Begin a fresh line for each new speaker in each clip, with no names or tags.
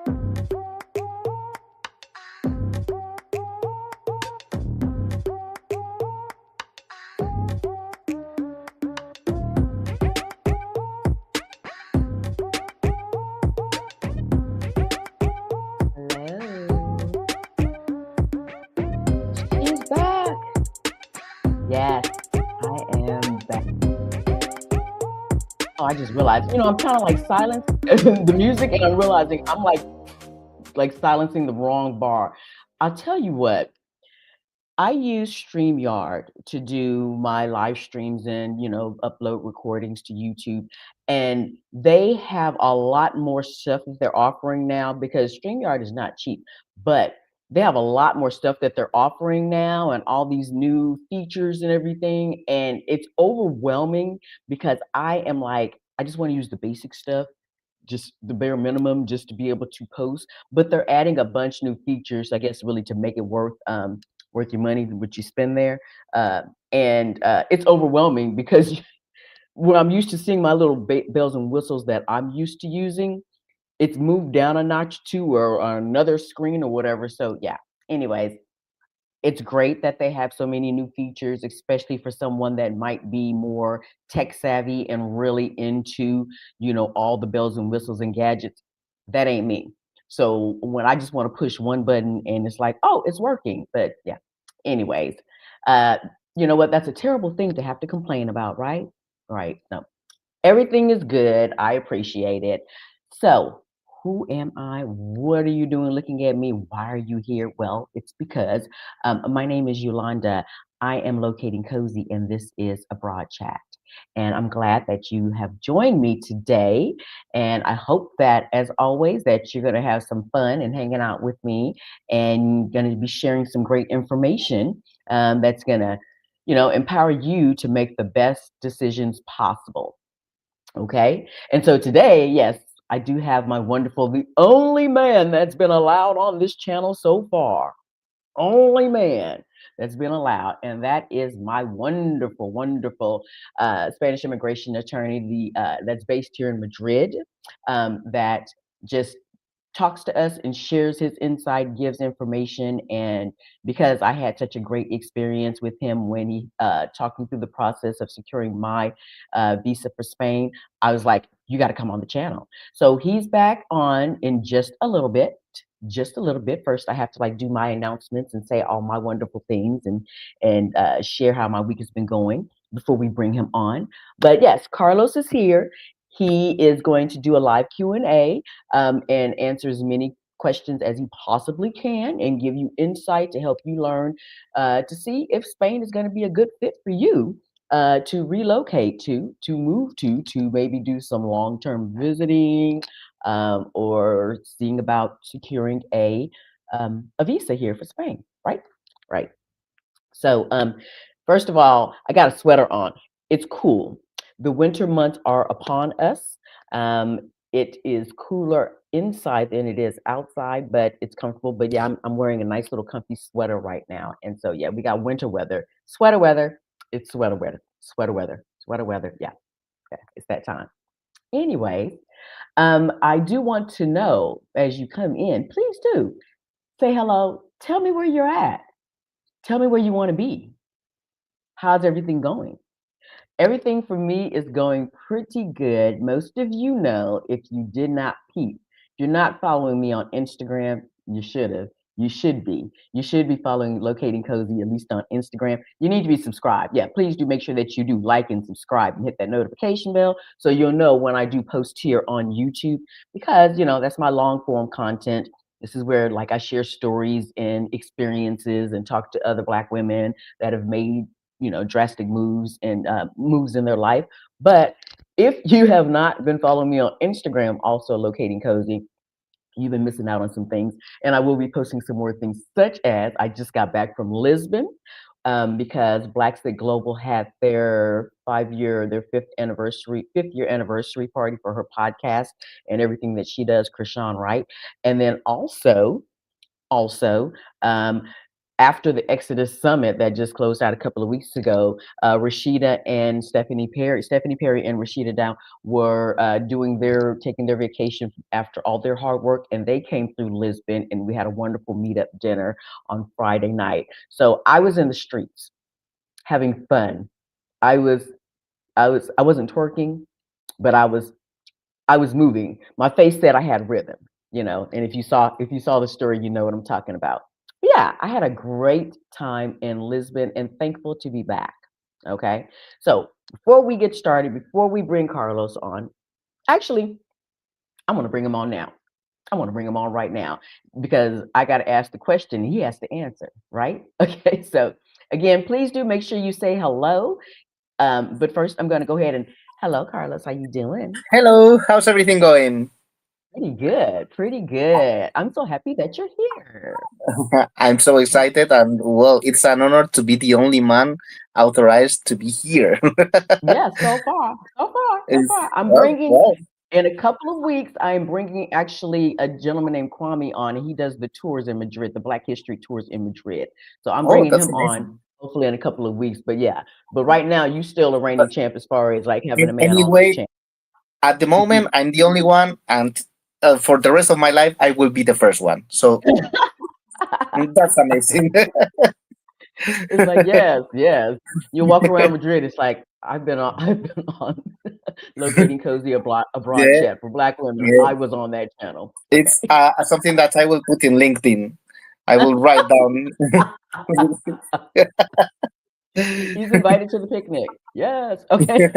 Hello. She's back. Yes, I am back. Oh, I just realized, I'm trying to like silence the music and I'm realizing I'm like silencing the wrong bar. I'll tell you what, I use StreamYard to do my live streams and, upload recordings to YouTube. And they have a lot more stuff that they're offering now because StreamYard is not cheap, but they have a lot more stuff that they're offering now and all these new features and everything. And it's overwhelming because I am like, I just want to use the basic stuff, just the bare minimum, just to be able to post. But they're adding a bunch new features, I guess, really to make it worth your money, what you spend there. And it's overwhelming because when I'm used to seeing my little bells and whistles that I'm used to using, it's moved down a notch too, or on another screen or whatever. So yeah. Anyways, it's great that they have so many new features, especially for someone that might be more tech savvy and really into, all the bells and whistles and gadgets. That ain't me. So when I just want to push one button and it's like, oh, it's working. But yeah. Anyways, uh, you know what? That's a terrible thing to have to complain about, right? Right. No. Everything is good. I appreciate it. So, who am I? What are you doing looking at me? Why are you here? Well, it's because my name is Yolanda. I am locating cozy, and this is a broad chat. And I'm glad that you have joined me today. And I hope that, as always, that you're going to have some fun and hanging out with me, and going to be sharing some great information that's going to, empower you to make the best decisions possible. Okay. And so today, yes, I do have my wonderful, the only man that's been allowed on this channel so far. Only man that's been allowed. And that is my wonderful, wonderful Spanish immigration attorney, that's based here in Madrid, that just talks to us and shares his insight, gives information. And because I had such a great experience with him when he talked me through the process of securing my visa for Spain, I was like, you got to come on the channel. So he's back on in just a little bit. Just a little bit. First, I have to like do my announcements and say all my wonderful things and share how my week has been going before we bring him on. But yes, Carlos is here. He is going to do a live Q&A and answer as many questions as he possibly can and give you insight to help you learn to see if Spain is going to be a good fit for you to relocate to move to maybe do some long-term visiting or seeing about securing a visa here for Spain, right? Right. So, first of all, I got a sweater on. It's cool. The winter months are upon us. It is cooler inside than it is outside, but it's comfortable. But yeah, I'm wearing a nice little comfy sweater right now. And so, yeah, we got winter weather, sweater weather. It's sweater weather, sweater weather, sweater weather. Yeah, yeah, it's that time. Anyway, I do want to know as you come in, please do say hello. Tell me where you're at. Tell me where you want to be. How's everything going? Everything for me is going pretty good. Most of you know, if you did not peep, if you're not following me on Instagram, you should have. You should be. You should be following Locating Cozy, at least on Instagram. You need to be subscribed. Yeah, please do make sure that you do like and subscribe and hit that notification bell so you'll know when I do post here on YouTube because, that's my long form content. This is where like I share stories and experiences and talk to other Black women that have made drastic moves and moves in their life. But if you have not been following me on Instagram, also Locating Cozy, you've been missing out on some things. And I will be posting some more things, such as I just got back from Lisbon because Black Stick Global had their fifth year anniversary party for her podcast and everything that she does, Krishan Wright. And then also, um, after the Exodus Summit that just closed out a couple of weeks ago, Rashida and Stephanie Perry and Rashida Down were taking their vacation after all their hard work, and they came through Lisbon, and we had a wonderful meetup dinner on Friday night. So I was in the streets having fun. I was, I wasn't twerking, but I was moving. My face said I had rhythm, and if you saw the story, you know what I'm talking about. But yeah, I had a great time in Lisbon and thankful to be back. Okay. So before we get started, before we bring Carlos on, actually, I'm gonna bring him on now. I want to bring him on right now because I got to ask the question. He has to answer, right? Okay. So again, please do make sure you say hello. But first, I'm going to go ahead and hello, Carlos. How you doing?
Hello, how's everything going?
Pretty good, pretty good. I'm so happy that you're here.
I'm so excited, and well, it's an honor to be the only man authorized to be here.
Yeah, so far, so far, so
It's,
far. I'm
well,
bringing
well,
in a couple of weeks. I'm bringing actually a gentleman named Kwame on, and he does the tours in Madrid, the Black History tours in Madrid. So I'm
oh,
bringing
that's
him on
amazing.
hopefully in a couple of weeks. But yeah, but right now you still a
But
reigning champ as far as like having a man on this
anyway,
channel.
at the moment, I'm the only one, and for the rest of my life, I will be the first one. So that's amazing.
It's like yes, yes. You walk around Madrid. It's like I've been on locating cozy abroad
Yeah,
chat for Black women.
yeah.
I was on that channel.
It's
Okay.
something that I will put in LinkedIn. I will write down.
He's invited to the picnic. Yes. Okay.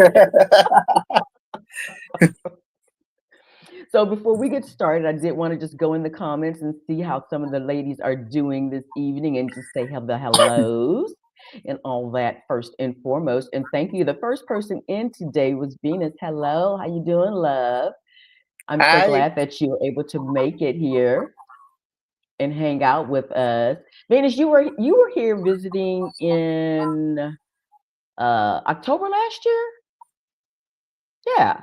So before we get started, I did want to just go in the comments and see how some of the ladies are doing this evening and just say the hellos and all that first and foremost. And thank you. The first person in today was Venus. Hello. How you doing, love? I'm so
I
glad that you were able to make it here and hang out with us. Venus, you were here visiting in October last year? Yeah.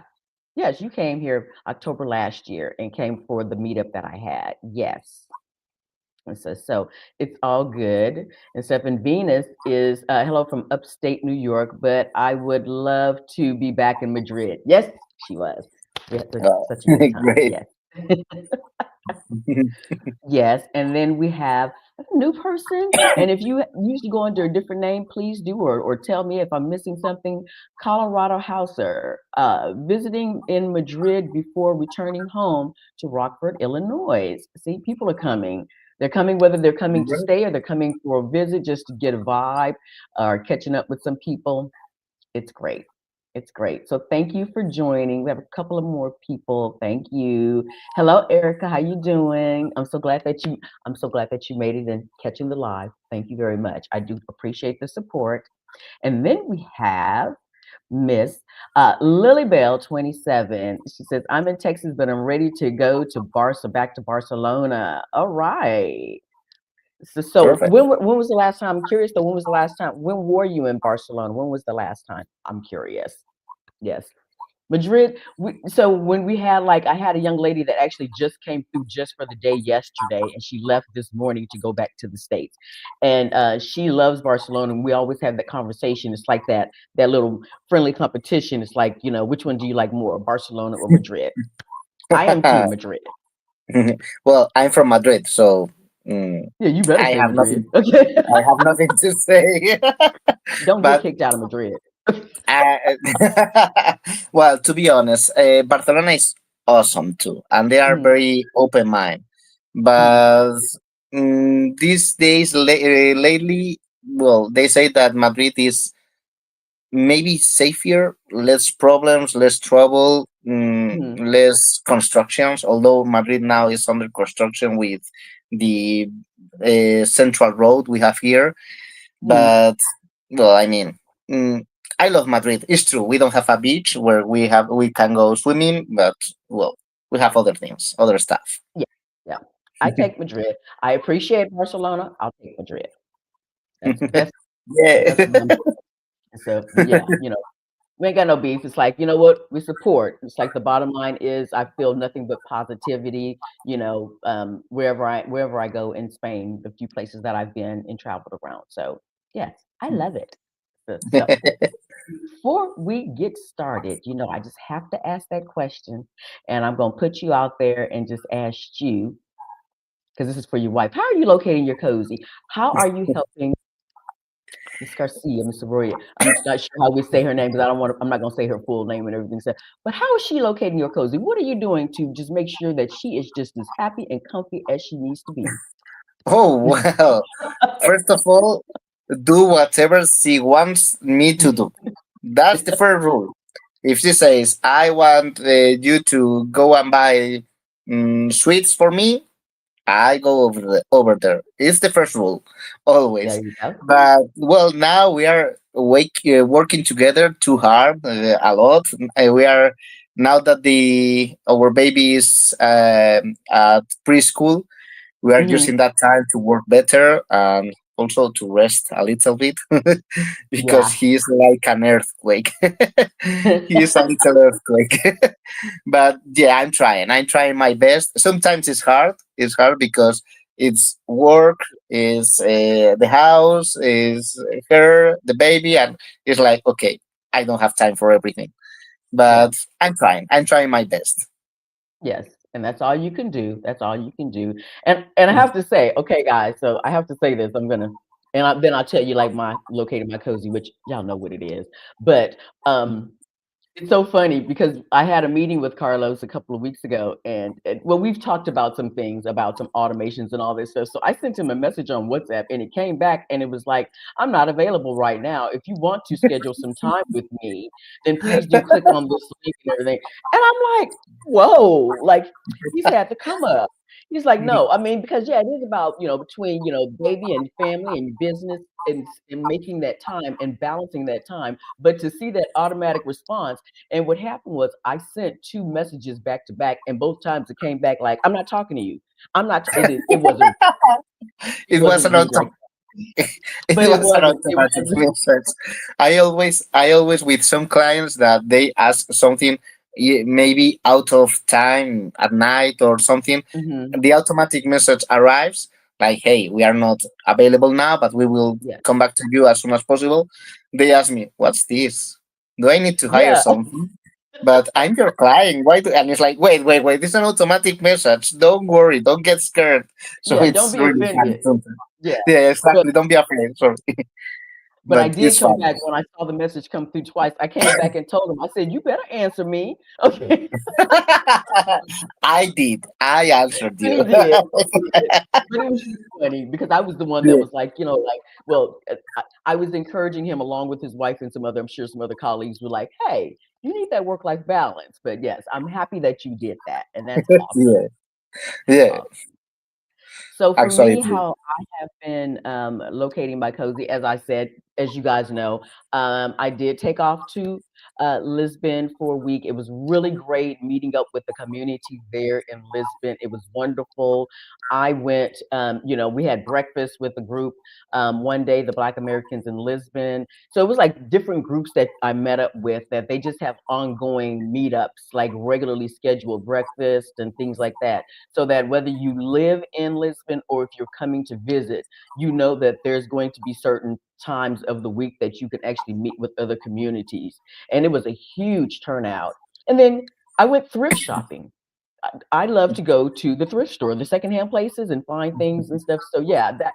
Yes, you came here October last year and came for the meetup that I had. Yes. And so it's all good. And stuff. And Venus is hello from upstate New York, but I would love to be back in Madrid. Yes, she was. We had such a good time.
great.
Yes. Yes, and then we have a new person. And if you usually go under a different name, please do, or tell me if I'm missing something. Colorado Hauser, visiting in Madrid before returning home to Rockford, Illinois. See, people are coming. They're coming whether they're coming to stay or they're coming for a visit just to get a vibe or catching up with some people. It's great. It's great. So thank you for joining. We have a couple of more people. Thank you. Hello, Erica. How you doing? I'm so glad that you made it and catching the live. Thank you very much. I do appreciate the support. And then we have Miss Lily Bell, 27. She says, I'm in Texas, but I'm ready to go to back to Barcelona. All right. So
Perfect.
when was the last time? I'm curious though. When was the last time? When were you in Barcelona? When was the last time? I'm curious. Yes. Madrid. So when we had I had a young lady that actually just came through just for the day yesterday, and she left this morning to go back to the States. And she loves Barcelona, and we always have that conversation. It's like that little friendly competition. It's like, which one do you like more, Barcelona or Madrid? I am team Madrid.
Well, I'm from Madrid, so mm,
Yeah, you better
I
say
have nothing.
Madrid. Okay.
I have nothing to say.
Don't get
But
kicked out of Madrid.
uh, well, to be honest, Barcelona is awesome too, and they are
Mhm,
very open mind.
mhm,
But these days, lately, well, they say that Madrid is maybe safer, less problems, less trouble,
mhm,
less constructions. Although Madrid now is under construction with the central road we have here,
mhm.
but well, I mean, mm, I love Madrid. It's true we don't have a beach where we can go swimming, but well, we have other things, other stuff.
Yeah, yeah. I take Madrid. I appreciate Barcelona. I'll take Madrid. That's
Yeah.
that's what I'm doing. So, but yeah, We ain't got no beef. It's like, you know what? We support. It's like the bottom line is I feel nothing but positivity, wherever I go in Spain, the few places that I've been and traveled around. So yes, I love it. So before we get started, I just have to ask that question, and I'm gonna put you out there and just ask you, because this is for your wife. How are you locating your cozy? How are you helping Miss Garcia, Miss Arroyo? I'm not sure how we say her name because I'm not gonna say her full name and everything. So, but how is she locating your cozy? What are you doing to just make sure that she is just as happy and comfy as she needs to be?
Oh, well, first of all, do whatever she wants me to do. That's the first rule. If she says, I want you to go and buy sweets for me, I go over there. It's the first rule,
There
always.
you go.
But well, now we are working together too hard, a lot. We are now that the our baby is at preschool. We are
Hmm.
using that time to work better and also to rest a little bit because
Yeah.
he is like an earthquake. He is a little earthquake. But yeah, I'm trying. I'm trying my best. Sometimes it's hard. It's hard because it's work, is the house, is her, the baby, and it's like okay, I don't have time for everything.
Yeah.
But I'm trying. I'm trying my best.
Yes, and that's all you can do. That's all you can do. And I have to say, okay, guys, so I have to say this. Then I'll tell you like my locating my cozy, which y'all know what it is. But it's so funny because I had a meeting with Carlos a couple of weeks ago, and well, we've talked about some things about some automations and all this stuff. So I sent him a message on WhatsApp, and it came back, and it was like, "I'm not available right now. If you want to schedule some time with me, then please do click on this link and everything." And I'm like, "Whoa!" Like he's had to come up. He's like, "No, I mean because yeah, it is about between baby and family and business and making that time and balancing that time, but to see that automatic response." And what happened was I sent 2 messages back to back, and both times it came back like, "I'm not talking to you. I'm not t-" it
It was
wasn't
an
really like
auto.
that,
It
but
was an
it
automatic
wasn't.
message. I always with some clients that they ask something maybe out of time at night or something,
Mhm.
the automatic message arrives like, "Hey, we are not available now, but we will
Yes.
come back to you as soon as possible." They ask me, "What's this? Do I need to hire
Yeah.
something?" But I'm your client. Why do? And it's like, wait, wait, wait. This is an automatic message. Don't worry. Don't get scared. So
Yeah, don't
it's
be
really funny
offended.
sometimes.
Yeah,
Yeah,
but
exactly. Don't be afraid. Sorry,
but I
but
did
it's
come
fun.
back when I saw the message come through twice. I came back and told him, I said, "You better answer me." Okay.
I did. I answered
But
you.
he did. He did. But it was just funny because I was the one that
Yeah.
was like, like, well, I was encouraging him along with his wife and I'm sure some other colleagues were like, "Hey, you need that work-life balance." But yes, I'm happy that you did that, and that's awesome.
Yeah. Yeah.
Awesome. So for
Actually,
me,
true.
how I have been locating my cozy, as I said, as you guys know, I did take off to Lisbon for a week. It was really great meeting up with the community there in Lisbon. It was wonderful. I went, we had breakfast with the group one day, the Black Americans in Lisbon. So it was like different groups that I met up with that they just have ongoing meetups, like regularly scheduled breakfast and things like that, so that whether you live in Lisbon or if you're coming to visit, you know that there's going to be certain times of the week that you can actually meet with other communities. And it was a huge turnout. And then I went thrift shopping. I love to go to the thrift store, the secondhand places, and find things and stuff. So yeah, that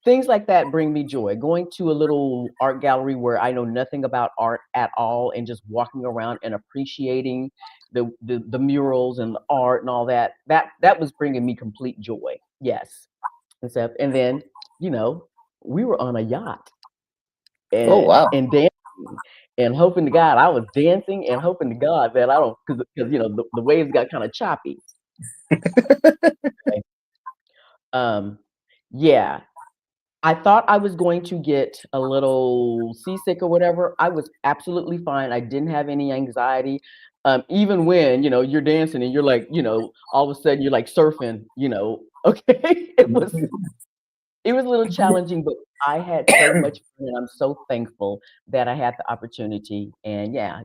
things like that bring me joy. Going to a little art gallery where I know nothing about art at all and just walking around and appreciating the murals and the art and all that. That was bringing me complete joy. Yes. And then, you know, we were on a yacht
Oh wow.
and dancing and hoping to God I was dancing and hoping to God that I don't because the waves got kind of choppy. Okay. Um yeah, I thought I was going to get a little seasick or whatever. I was absolutely fine. I didn't have any anxiety. Even when, you're dancing and you're like, all of a sudden you're like surfing, okay. It was It was a little challenging, but I had so much fun, and I'm so thankful that I had the opportunity. And yeah,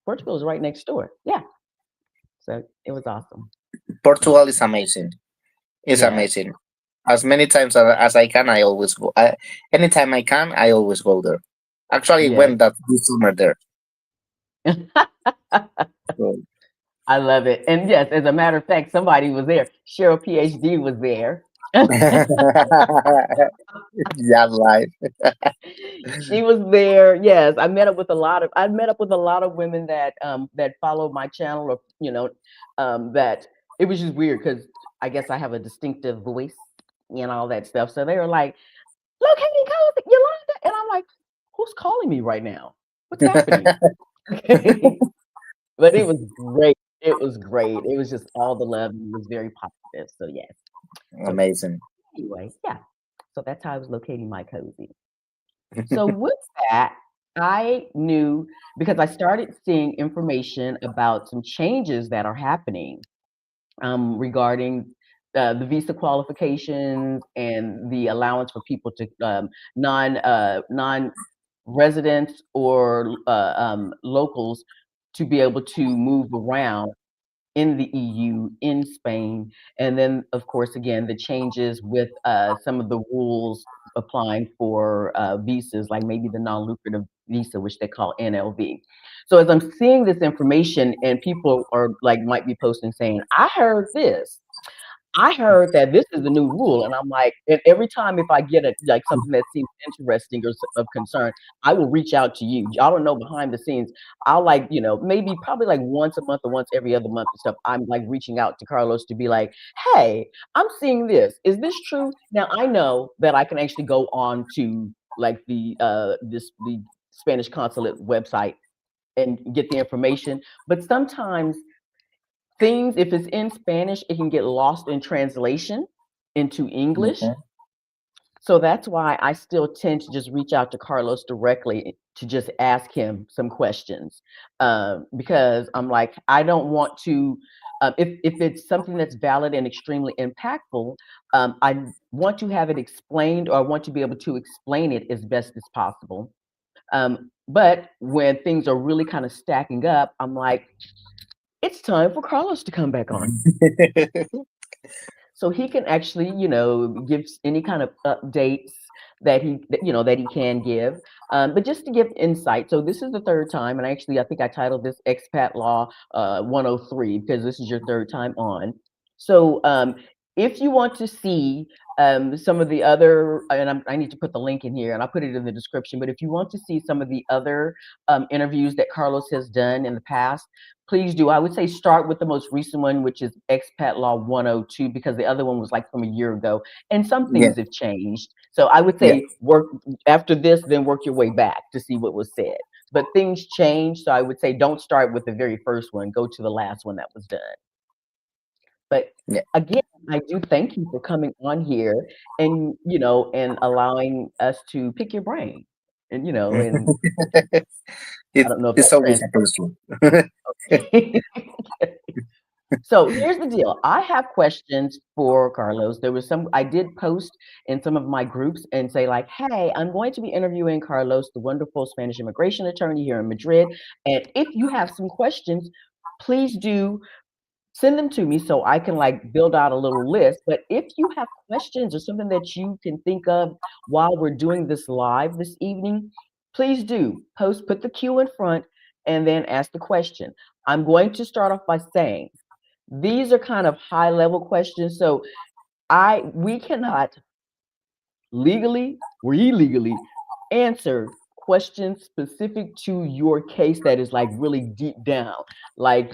Portugal is right next door. Yeah, so it was awesome. Yeah,
Portugal is amazing. It's
yeah,
amazing. As many times as I can, I always go. Anytime I can, I always go there. Actually,
yes.
went that this summer there. So,
I love it. And yes, as a matter of fact, somebody was there. Cheryl PhD was there.
yeah, life.
She was there. Yes, I met up with a lot of women that follow my channel, or that it was just weird because I guess I have a distinctive voice and all that stuff. So they were like, "Locating Coast, Yolanda," and I'm like, "Who's calling me right now? What's happening?" But it was great. It was great. It was just all the love. And it was very positive. So yes. So
Amazing.
anyway, yeah. So that's how I was locating my cozy. So with that, I knew because I started seeing information about some changes that are happening regarding the visa qualifications and the allowance for people to non residents or locals to be able to move around in the EU, in Spain, and then, of course, again, the changes with some of the rules applying for visas, like maybe the non-lucrative visa, which they call NLV. So as I'm seeing this information, and people are like might be posting saying, "I heard this." I heard that this is the new rule, and I'm like, and every time if I get like something that seems interesting or of concern, I will reach out to you. I don't know behind the scenes. I'll like, maybe probably like once a month or once every other month and stuff. I'm like reaching out to Carlos to be like, hey, I'm seeing this. Is this true? Now I know that I can actually go on to like the Spanish consulate website and get the information, but sometimes things, if it's in Spanish, it can get lost in translation into English.
Mhm.
So that's why I still tend to just reach out to Carlos directly to just ask him some questions, because I'm like, I don't want to. If it's something that's valid and extremely impactful, I want to have it explained, or I want to be able to explain it as best as possible. But when things are really kind of stacking up, I'm like, it's time for Carlos to come back on. So he can actually, give any kind of updates that he can give. But just to give insight, so this is the third time, and actually, I think I titled this Expat Law 103 because this is your third time on. So if you want to see some of the other, and I need to put the link in here, and I'll put it in the description. But if you want to see some of the other interviews that Carlos has done in the past, please do. I would say start with the most recent one, which is Expat Law 102, because the other one was like from a year ago, and some
Yeah,
things have changed. So I would
yeah.
say work after this, then work your way back to see what was said. But things change, so I would say don't start with the very first one. Go to the last one that was done. But
Yeah.
again, I do thank you for coming on here and and allowing us to pick your brain. And and I don't know if
It's
that
always a pleasure.
translates. So here's the deal. I have questions for Carlos. There was some I did post in some of my groups and say like, "Hey, I'm going to be interviewing Carlos, the wonderful Spanish immigration attorney here in Madrid. And if you have some questions, please do send them to me so I can like build out a little list. But if you have questions or something that you can think of while we're doing this live this evening, please do put the Q in front and then ask the question. I'm going to start off by saying these are kind of high level questions. So we cannot legally or illegally answer questions specific to your case that is like really deep down. Like,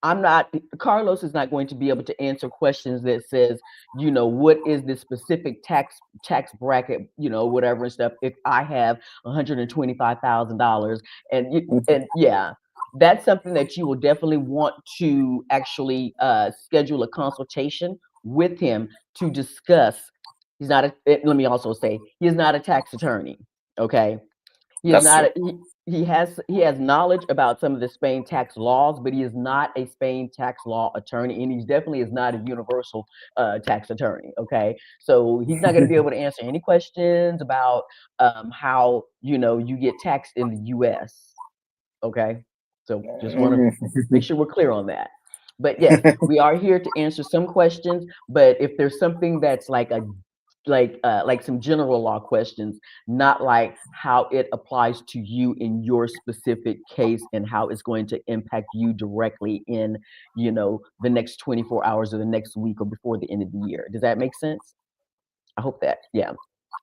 I'm not Carlos is not going to be able to answer questions that says, what is the specific tax bracket, whatever and stuff, if I have $125,000. And yeah, that's something that you will definitely want to actually schedule a consultation with him to discuss. He's not let me also say he is not a tax attorney. Okay. He is
That's
not
true.
he has knowledge about some of the Spain tax laws, but he is not a Spain tax law attorney, and he definitely is not a universal tax attorney. Okay, so he's not going to be able to answer any questions about how you get taxed in the U.S. Okay, so just want to make sure we're clear on that. But yes, we are here to answer some questions. But if there's something that's like some general law questions, not like how it applies to you in your specific case and how it's going to impact you directly in the next 24 hours or the next week or before the end of the year. Does that make sense? I hope that, yeah.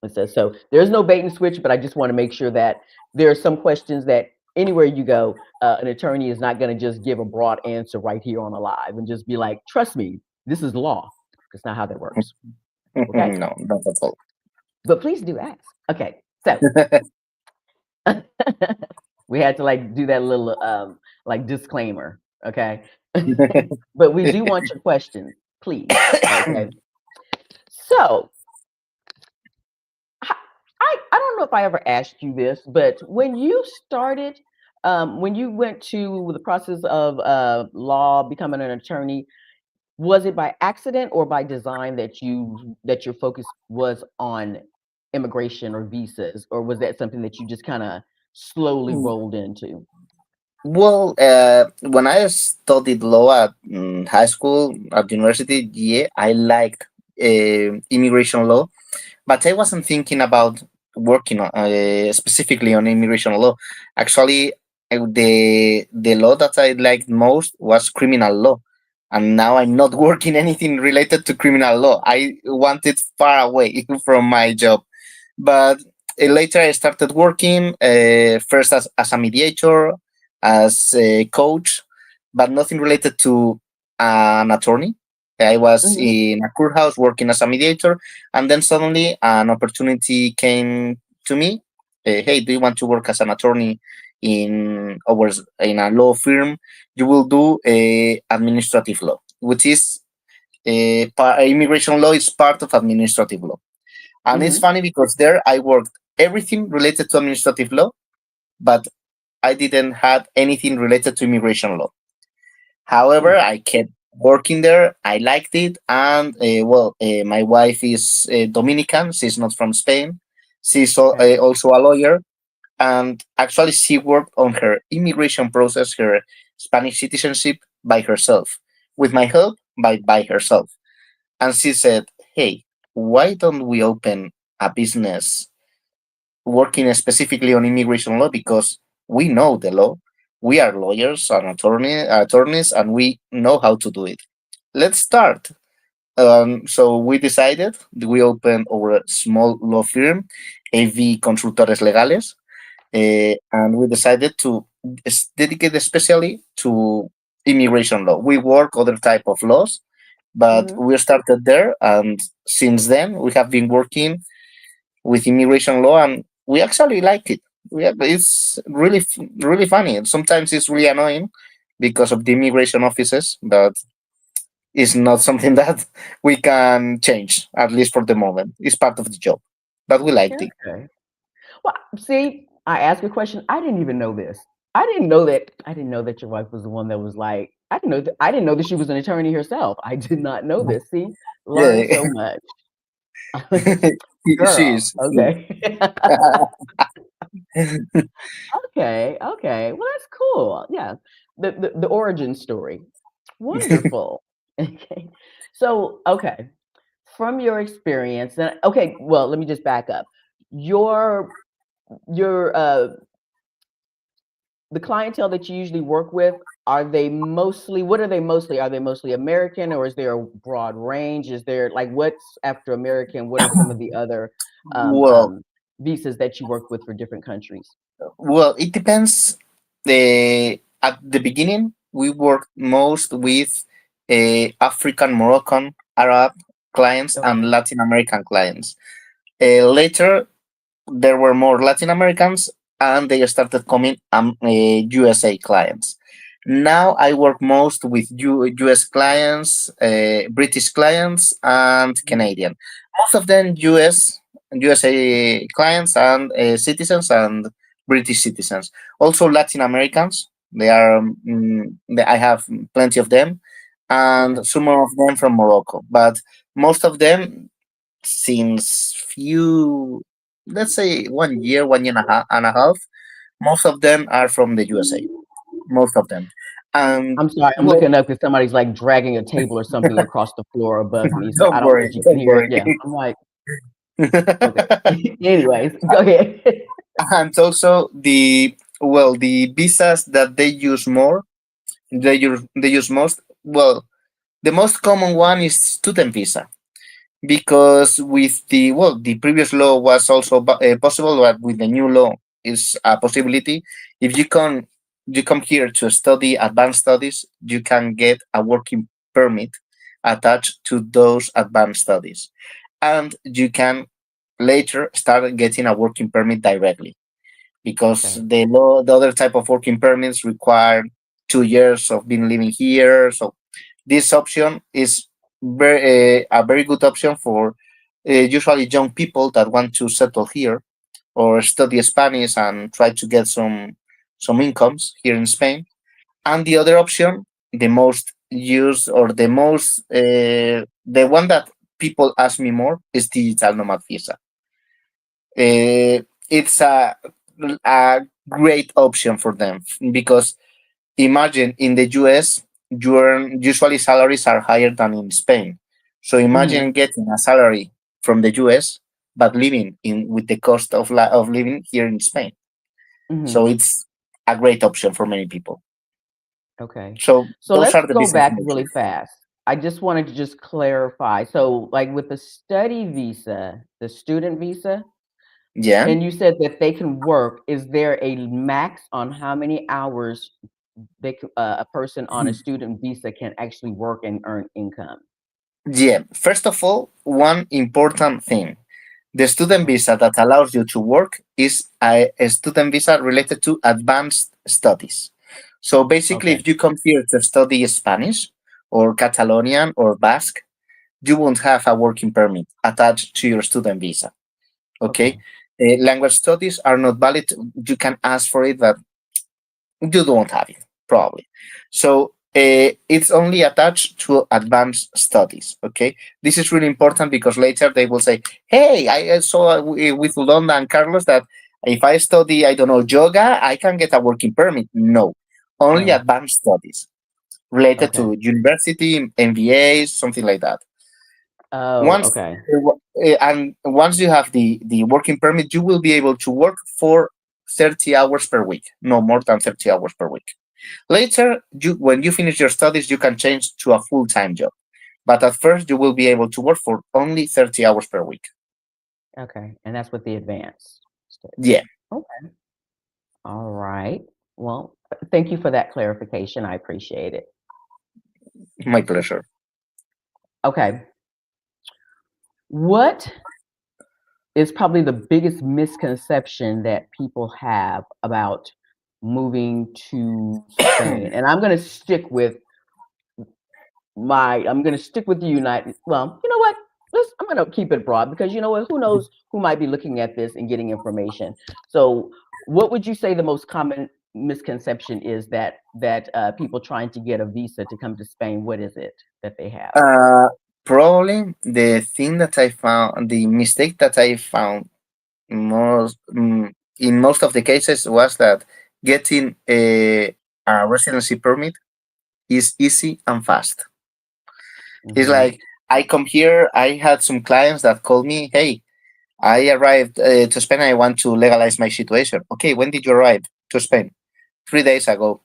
It says so. There's no bait and switch, but I just want to make sure that there are some questions that anywhere you go, an attorney is not going to just give a broad answer right here on a live and just be like, trust me, this is law. That's not how that works. Okay.
No, not at all.
But please do ask. Okay. So we had to like do that little like disclaimer. Okay. But we do want your questions, please. Okay. So I don't know if I ever asked you this, but when you started, when you went to the process of law, becoming an attorney, was it by accident or by design that your focus was on immigration or visas, or was that something that you just kind of slowly rolled into?
Well, when I studied law at high school, at university, yeah, I liked immigration law, but I wasn't thinking about working on, specifically on immigration law. Actually, the law that I liked most was criminal law, and now I'm not working anything related to criminal law. I want it far away from my job, but later I started working first as a mediator, as a coach, but nothing related to an attorney. I was
Hmm.
in a courthouse working as a mediator, and then suddenly an opportunity came to me. Hey, do you want to work as an attorney in a law firm? You will do administrative law, which is immigration law is part of administrative law. And it's
Hmm.
funny because there I worked everything related to administrative law, but I didn't have anything related to immigration law. However,
Mm.
I kept working there. I liked it, and my wife is Dominican. She's not from Spain. She's
Okay.
also a lawyer, and actually, she worked on her immigration process, her Spanish citizenship by herself, with my help, by herself. And she said, "Hey, why don't we open a business working specifically on immigration law because we know the law. We are lawyers and attorneys, and we know how to do it. Let's start." So we decided we opened our small law firm, AV Consultores Legales, and we decided to dedicate especially to immigration law. We work other type of laws, but
Hmm.
we started there, and since then we have been working with immigration law, and we actually like it. It's really really funny, and sometimes it's really annoying because of the immigration offices, but it's not something that we can change, at least for the moment. It's part of the job, but we liked it.
Okay. Well, see, I asked a question. I didn't even know this. I didn't know that. I didn't know that your wife was the one that was like. I didn't know that she was an attorney herself. I did not know this. See, learn
Yeah.
so much,
She
girl.
is.
Okay. Okay. Okay. Well, that's cool. Yeah. The origin story. Wonderful. Okay. So, okay. From your experience, then okay. Well, let me just back up. Your your the clientele that you usually work with, are they mostly what are they mostly? Are they mostly American, or is there a broad range? Is there like what's after American? What are some of the other um,
Well,
um, visas that you work with for different countries?
it depends. At the beginning, we worked most with African, Moroccan, Arab clients and
Okay.
Latin American clients. Later, there were more Latin Americans, and they started coming USA clients. Now I work most with US clients, British clients, and
Mhm.
Canadian. Most of them USA clients and citizens and British citizens. Also Latin Americans. They are. I have plenty of them,
Okay.
and some of them from Morocco. But most of them, since few, let's say 1 year, 1 year and a half, most of them are from the USA. Most of them, and
I'm sorry, I'm
well,
looking up because somebody's like dragging a table or something across the floor above me. So I
don't
don't know
worry,
if you can
don't
hear it.
worry.
Yeah. I'm like, okay. Anyways, go ahead.
And also the visas that they use more, they use most. Well, the most common one is student visa, because with the previous law was also possible, but with the new law is a possibility. If you come here to study advanced studies, you can get a working permit attached to those advanced studies, and you can later start getting a working permit directly, because
Okay.
the other type of working permits require 2 years of being living here. So this option is a very good option for usually young people that want to settle here or study Spanish and try to get some incomes here in Spain. And the other option, the most used, or the one that people ask me more, is digital nomad visa. It's a great option for them, because imagine in the US, usually salaries are higher than in Spain. So
Hmm.
imagine getting a salary from the US, but living in with the cost of living here in Spain.
Hmm.
So it's a great option for many people.
Okay.
So
So
those
let's
are the
go
business
back
majors.
really fast. I just wanted to just clarify. So, like with the study visa, the student visa,
Yeah.
and you said that they can work, is there a max on how many hours a person on a student visa can actually work and earn income?
Yeah. First of all, one important thing. The student
Okay.
visa that allows you to work is a student visa related to advanced studies. So basically,
Okay.
if you come here to study Spanish or Catalonian or Basque, you won't have a working permit attached to your student visa. Okay.
Okay.
Language studies are not valid. You can ask for it, but you don't have it, probably. So it's only attached to advanced studies. Okay, this is really important, because later they will say, "Hey, I saw with London and Carlos that if I study, I don't know, yoga, I can get a working permit." No, only
No.
advanced studies related
Okay.
to university, MBAs, something like that.
Oh,
Once
okay.
and once you have the working permit, you will be able to work for 30 hours per week, no more than 30 hours per week. Later, when you finish your studies, you can change to a full-time job. But at first, you will be able to work for only 30 hours per week.
Okay. And that's with the advanced study.
Yeah,
Okay. All right. Well, thank you for that clarification. I appreciate it.
my pleasure.
Okay. What is probably the biggest misconception that people have about moving to Spain? And I'm gonna stick with the United. Well, you know what? I'm gonna keep it broad because you know what? Who knows who might be looking at this and getting information. So, what would you say the most common misconception is that people trying to get a visa to come to Spain? What is it that they have?
Uh, Probably the mistake that I found in most of the cases was that getting a residency permit is easy and fast. It's
Hmm.
like, I come here, I had some clients that called me, "Hey, I arrived to Spain. I want to legalize my situation." "Okay, when did you arrive to Spain?" 3 days ago.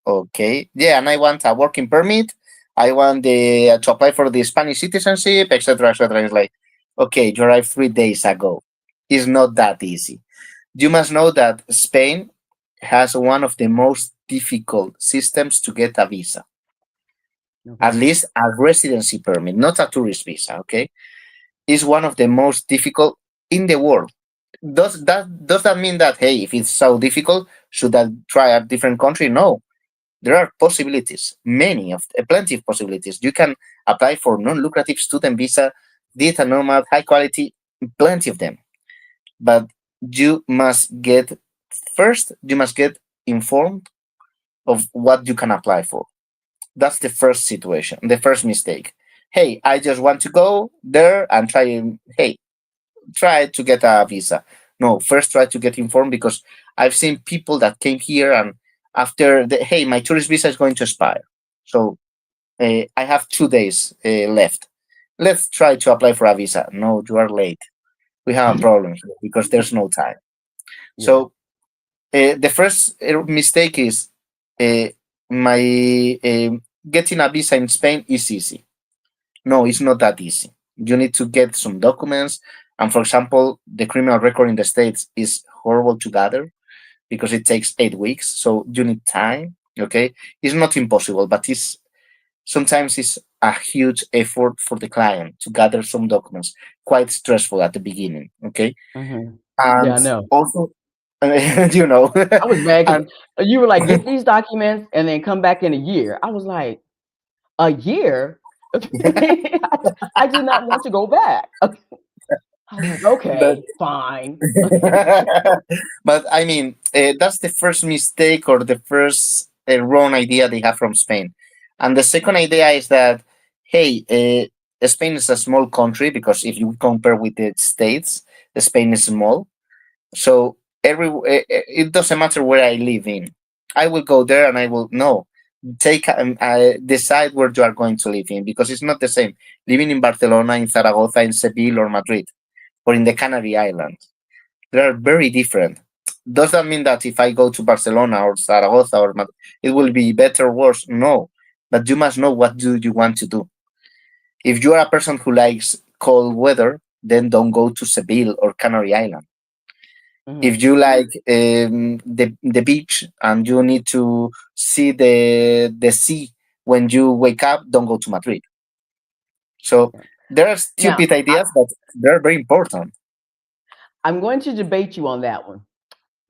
Okay, yeah, and I want a working permit. I want to apply for the Spanish citizenship, etc., etc. It's like, okay, you arrived 3 days ago. It's not that easy. You must know that Spain has one of the most difficult systems to get a visa, at
Okay.
least a residency permit, not a tourist visa. Okay, is one of the most difficult in the world. Does that mean that, hey, if it's so difficult, should I try a different country? No, there are possibilities, plenty of possibilities. You can apply for non-lucrative student visa, digital nomad, high quality, plenty of them. But you must get first. You must get informed of what you can apply for. That's the first situation, the first mistake. Hey, I just want to go there and try to get a visa. No, first try to get informed, because I've seen people that came here and after hey, my tourist visa is going to expire. So I have 2 days left. Let's try to apply for a visa. No, you are late. We have a problem here because there's no time.
Yeah.
So the first mistake is uh, my getting a visa in Spain is easy. No, it's not that easy. You need to get some documents. And for example, the criminal record in the States is horrible to gather because it takes 8 weeks. So you need time. Okay. It's not impossible, but sometimes it's a huge effort for the client to gather some documents. Quite stressful at the beginning. Okay.
Hmm. Yeah,
And
I know.
also, you know,
I was mad because
and
you were like, get these documents and then come back in a year. I was like, a year? I did not want to go back. I was like,
but
okay, fine.
but I mean, that's the first mistake or the first wrong idea they have from Spain. And the second idea is that, hey, Spain is a small country because if you compare with the States, Spain is small. So it doesn't matter where I live in. I will go there and I will no take decide where you are going to live in, because it's not the same living in Barcelona, in Zaragoza, in Seville, or Madrid, or in the Canary Islands. They are very different. Does that mean that if I go to Barcelona or Zaragoza or Madrid, it will be better or worse? No. But you must know what do you want to do. If you are a person who likes cold weather, then don't go to Seville or Canary Island. If
Hmm.
you like the beach and you need to see the sea when you wake up, don't go to Madrid. So there are
Now,
stupid ideas, but they're very important.
I'm going to debate you on that one.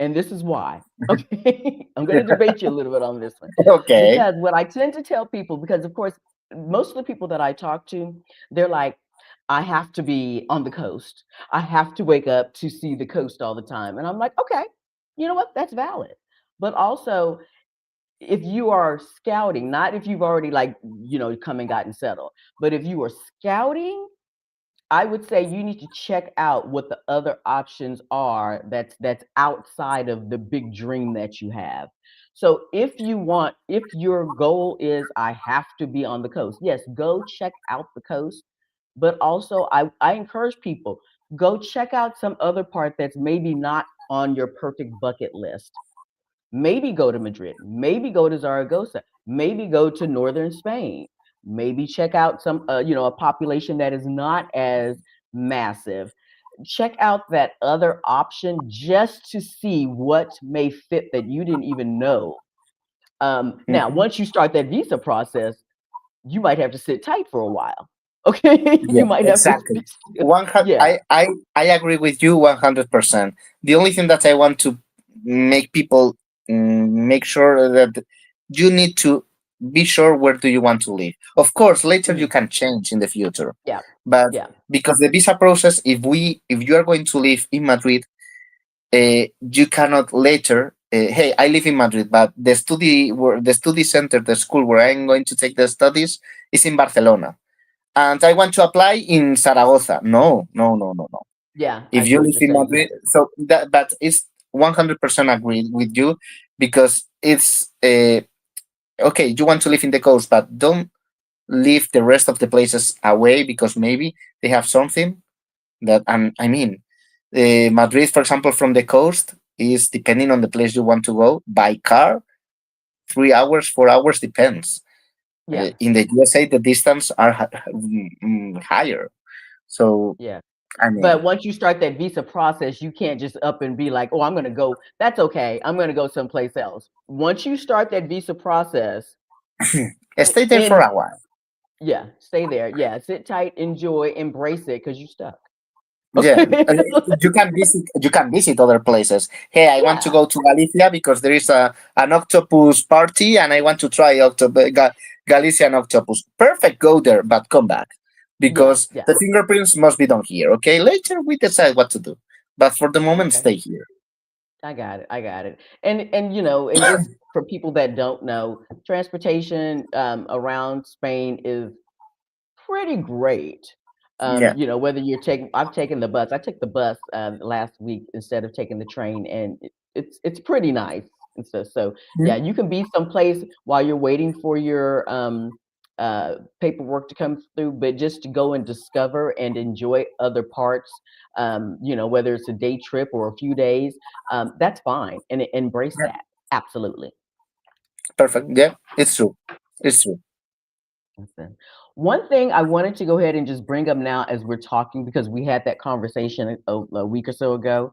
And this is why. Okay. I'm going to debate you a little bit on this one.
Okay.
Because what I tend to tell people, because of course, most of the people that I talk to, they're like, I have to be on the coast. I have to wake up to see the coast all the time. And I'm like, okay, you know what? That's valid. But also, if you are scouting, not if you've already like, come and gotten settled, but if you are scouting, I would say you need to check out what the other options are that's outside of the big dream that you have. So if your goal is I have to be on the coast, yes, go check out the coast. But also I encourage people, go check out some other part that's maybe not on your perfect bucket list. Maybe go to Madrid, maybe go to Zaragoza, maybe go to northern Spain, maybe check out some, a population that is not as massive. Check out that other option just to see what may fit that you didn't even know. Now,
Mhm.
once you start that visa process, you might have to sit tight for a while. Okay,
Yeah,
you might have to
exactly.
be still.
One,
Yeah.
I agree with you 100%. The only thing that I want to make people make sure that you need to be sure where do you want to live. Of course, later you
Mhm.
can change in the future,
Yeah.
but
Yeah.
because the visa process, if you are going to live in Madrid, you cannot later. Hey, I live in Madrid, but the study center, the school where I'm going to take the studies is in Barcelona, and I want to apply in Zaragoza. No, no, no, no, no.
Yeah, I
If
see
you
what
live
you're
in
saying. Yeah.
Madrid, so that, but it's 100% agree with you, because it's okay. You want to live in the coast, but don't leave the rest of the places away, because maybe they have something that, and I mean, Madrid, for example, from the coast is, depending on the place you want to go by car, 3 hours, 4 hours, depends.
Yeah.
In the USA, the distance are higher. So
Yeah.
I mean,
But once you start that visa process, you can't just up and be like, "Oh, I'm gonna go. That's okay. I'm gonna go someplace else." Once you start that visa process,
stay there for
and
a while.
yeah, stay there. Yeah, sit tight, enjoy, embrace it, because you stuck.
Yeah,
Okay.
you can visit other places. Hey, I want to
Yeah.
go to Galicia because there is an octopus party and I want to try Galician octopus. Perfect, go there, but come back
Yeah.
because
Yeah.
the fingerprints must be done here. Okay, later we decide what to do. But for the moment,
Okay.
stay here.
I got it. I got it. And and just for people that don't know, transportation around Spain is pretty great.
Yeah.
Whether you're taking, I've taken the bus. I took the bus last week instead of taking the train, and it's pretty nice and stuff. So yeah,
Mhm.
you can be someplace while you're waiting for your paperwork to come through, but just to go and discover and enjoy other parts. Whether it's a day trip or a few days, that's fine, and embrace
Yeah.
that. Absolutely.
Perfect. Yeah, it's true. It's true.
Listen, one thing I wanted to go ahead and just bring up now as we're talking, because we had that conversation a week or so ago,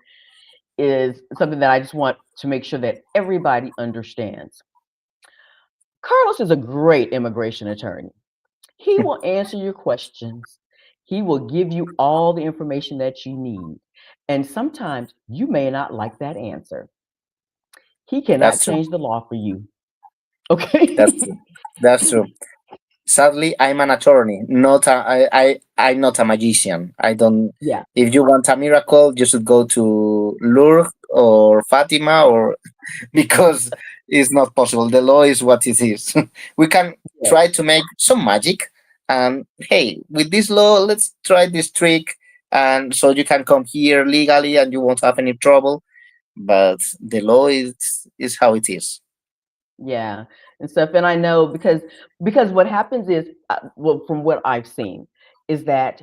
is something that I just want to make sure that everybody understands. Carlos is a great immigration attorney. He will answer your questions. He will give you all the information that you need. And sometimes you may not like that answer. He cannot
That's true.
change the law for you.
That's true.
Okay.
That's true. Sadly, I'm an attorney, not I'm not a magician. I don't.
Yeah.
If you want a miracle, you should go to Lourdes or Fatima, or because it's not possible. The law is what it is. We can
Yeah.
try to make some magic, and hey, with this law, let's try this trick, and so you can come here legally, and you won't have any trouble. But the law is how it is.
Yeah, and stuff. And I know because what happens is, well, from what I've seen, is that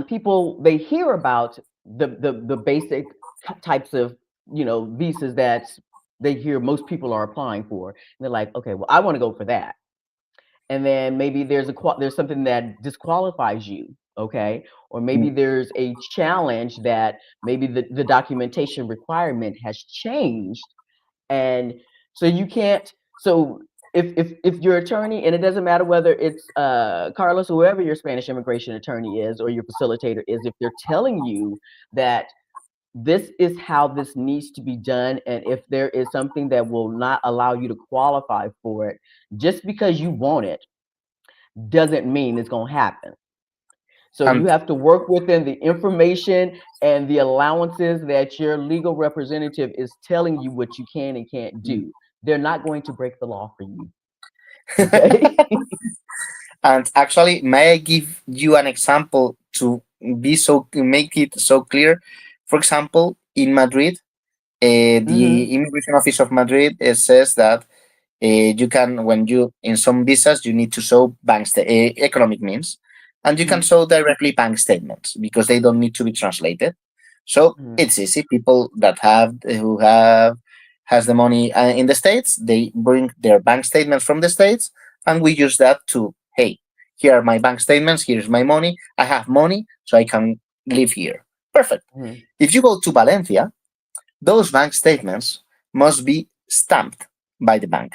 people they hear about the basic types of visas that they hear most people are applying for, and they're like, okay, well, I want to go for that, and then maybe there's something that disqualifies you, okay, or maybe there's a challenge that maybe the documentation requirement has changed, and so you can't. So if your attorney, and it doesn't matter whether it's Carlos, whoever your Spanish immigration attorney is, or your facilitator is, if they're telling you that this is how this needs to be done, and if there is something that will not allow you to qualify for it, just because you want it doesn't mean it's going to happen. So you
And
have to work within the information and the allowances that your legal representative is telling you what you can and can't do. They're not going to break the law for you. Okay.
And actually, may I give you an example to be so make it so clear? For example, in Madrid,
Hmm.
the immigration office of Madrid says that you can, when you in some visas, you need to show economic means, and you can
Hmm.
show directly bank statements because they don't need to be translated. So
Hmm.
it's easy. People that have who have has the money in the states, they bring their bank statements from the states, and we use that to, hey, here are my bank statements. Here's my money. I have money, so I can live here. Perfect.
Hmm.
If you go to Valencia, those bank statements must be stamped by the bank.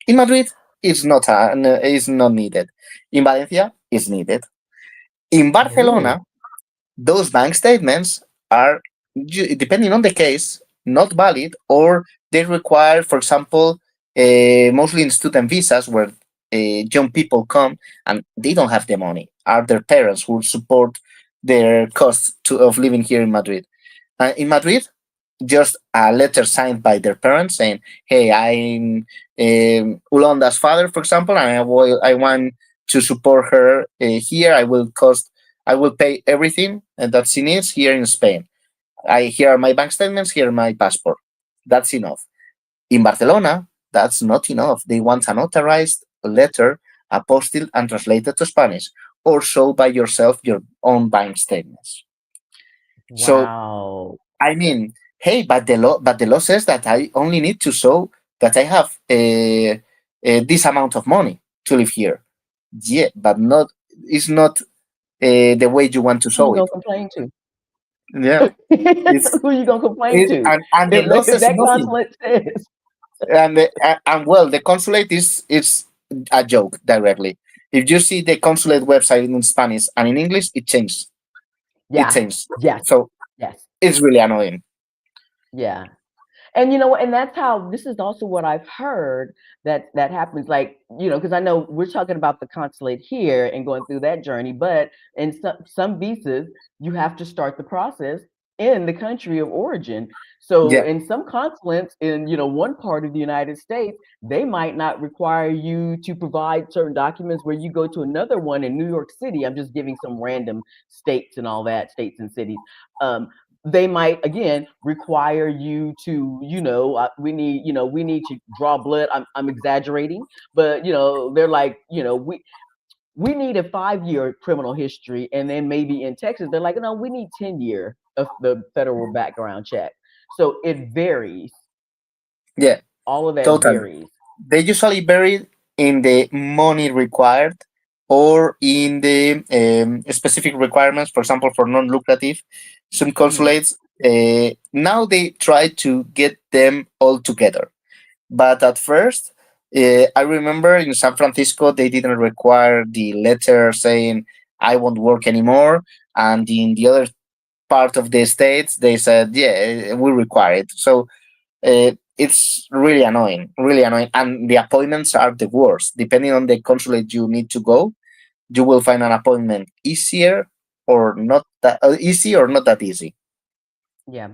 In Madrid, it's not needed. In Valencia, it's needed. In
Oh.
Barcelona, those bank statements are, depending on the case, not valid, or they require, for example, mostly in student visas where young people come and they don't have the money, are their parents who support their costs of living here in Madrid. In Madrid, just a letter signed by their parents saying, "Hey, I'm Ulanda's father, for example, and I want to support her here. I will pay everything that she needs here in Spain. Here are my bank statements. Here are my passport. That's enough." In Barcelona, that's not enough. They want a notarized letter, apostilled and translated to Spanish, or show by yourself your own bank statements. So
Wow.
I mean, hey, but the law says that I only need to show that I have this amount of money to live here. Yeah, but not it's not the way you want to
Who you
show it.
gonna complain to?
Yeah, it's
Who you gonna complain to?
and the law
If
says
that
nothing.
consulate says,
And well, the consulate is a joke directly. If you see the consulate website in Spanish and in English, it changed. It
yeah,
changed.
yes,
So
yes,
it's really annoying.
yeah. And you know what? And that's how this is also what I've heard that happens. Like, because I know we're talking about the consulate here and going through that journey, but in some visas, you have to start the process in the country of origin. So
Yeah,
in some consulates in one part of the United States, they might not require you to provide certain documents where you go to another one in New York City. I'm just giving some random states and all that, states and cities. Um, they might again require you to, we need to draw blood. I'm exaggerating, but they're like, we need a 5-year criminal history, and then maybe in Texas they're like, no, we need 10-year of the federal background check. So it varies.
yeah,
All of that
totally.
varies.
They usually vary in the money required or in the specific requirements. For example, for non-lucrative, some
Hmm.
consulates now they try to get them all together. But at first, I remember in San Francisco they didn't require the letter saying I won't work anymore, and in the other part of the states they said yeah we require it. So it's really annoying, and the appointments are the worst. Depending on the consulate you need to go, you will find an appointment easier or not that easy or not that easy.
Yeah.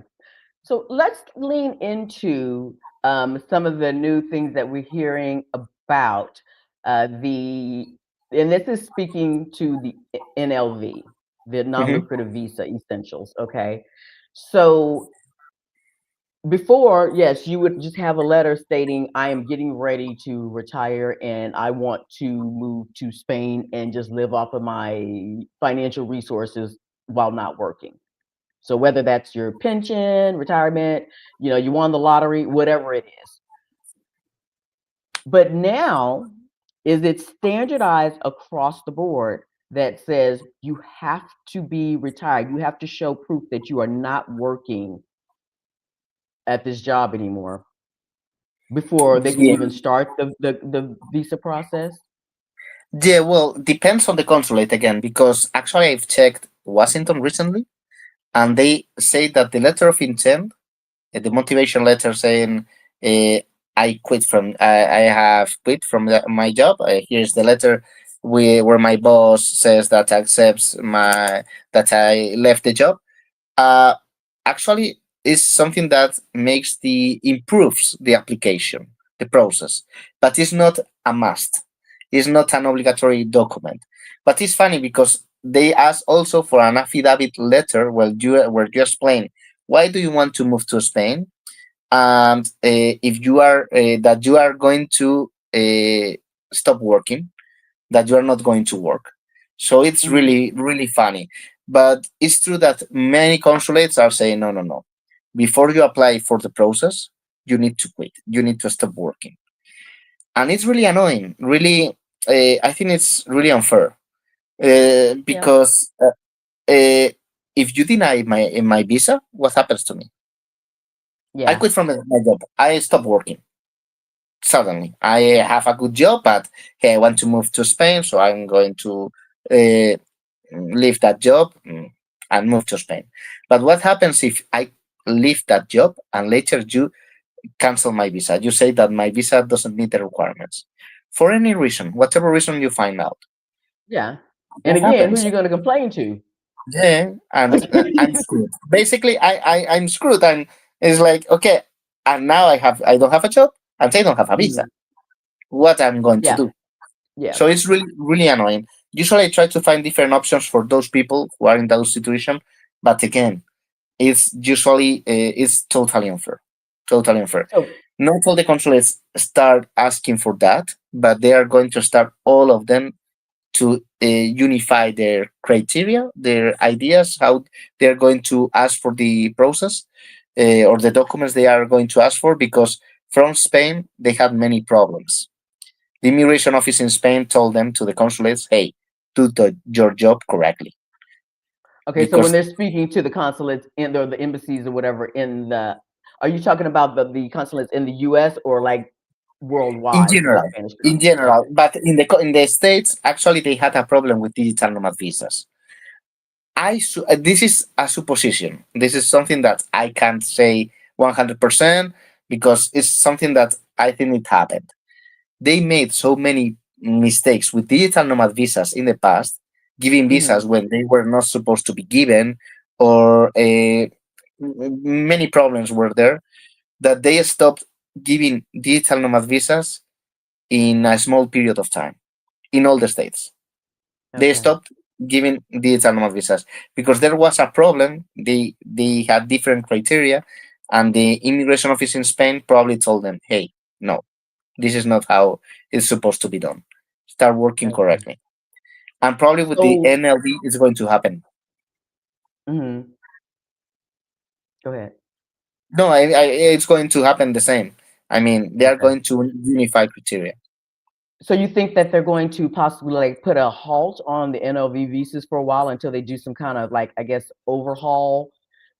So let's lean into some of the new things that we're hearing about the, and this is speaking to the NLV, the
Hmm.
non-lucrative visa essentials. Okay. So before, yes, you would just have a letter stating, I am getting ready to retire and I want to move to Spain and just live off of my financial resources while not working. So whether that's your pension, retirement, you won the lottery, whatever it is. But now, is it standardized across the board that says you have to be retired? You have to show proof that you are not working at this job anymore before they can
Yeah,
even start the visa process?
yeah. Well, depends on the consulate again because actually I've checked Washington recently, and they say that the letter of intent, the motivation letter saying I quit from I have quit from my job. Here's the letter where my boss says that accepts my that I left the job. Uh, Actually, is something that makes the improves the application, the process, but it's not a must. It's not an obligatory document. But it's funny because they ask also for an affidavit letter where you explain why do you want to move to Spain, and if you are that you are going to stop working, that you are not going to work. So it's
Mhm.
really funny. But it's true that many consulates are saying no, no, no. Before you apply for the process, you need to quit. You need to stop working, and it's really annoying. Really, I think it's really unfair
Yeah,
because if you deny my visa, what happens to me? I
yeah,
quit from my job. I stop working suddenly. I have a good job, but hey, I want to move to Spain, so I'm going to uh, leave that job and move to Spain. But what happens if I leave that job and later you cancel my visa? You say that my visa doesn't meet the requirements for any reason, whatever reason you find out.
yeah. And
What
again, who are
happens?
you going to complain to?
Yeah, and I'm screwed. Basically, I'm screwed, and it's like okay, and now I don't have a job, and I don't have a visa.
Mhm.
What I'm going to
Yeah,
do?
yeah,
So it's really annoying. Usually, I try to find different options for those people who are in those situation, but again, it's usually it's totally unfair. Totally unfair.
so
Not all the consulates start asking for that, but they are going to start all of them to unify their criteria, their ideas, how they're going to ask for the process or the documents they are going to ask for, because from Spain they had many problems. The immigration office in Spain told them to the consulates, "Hey, do your job correctly."
okay, so when
Because
they're speaking to the consulates in or the embassies or whatever in the, are you talking about the consulates in the US or like
in
worldwide, the
general,
Spanish consulates? Okay.
but in the states, actually, they had a problem with digital nomad visas. This is a supposition. This is something that I can't say 100% because it's something that I think it happened. They made so many mistakes with digital nomad visas in the past, giving visas
Mhm.
when they were not supposed to be given, or many problems were there, that they stopped giving digital nomad visas in a small period of time in all the states. They
Okay.
stopped giving digital nomad visas because there was a problem. They had different criteria, and the immigration office in Spain probably told them, "Hey, no, this is not how it's supposed to be done. Start working
Okay.
correctly." And probably with the
So,
NLD, it's going to happen.
mhm, go ahead.
No, it's going to happen the same. I mean, they are
Okay.
going to unify criteria.
So you think that they're going to possibly like put a halt on the NLV visas for a while until they do some kind of like, I guess, overhaul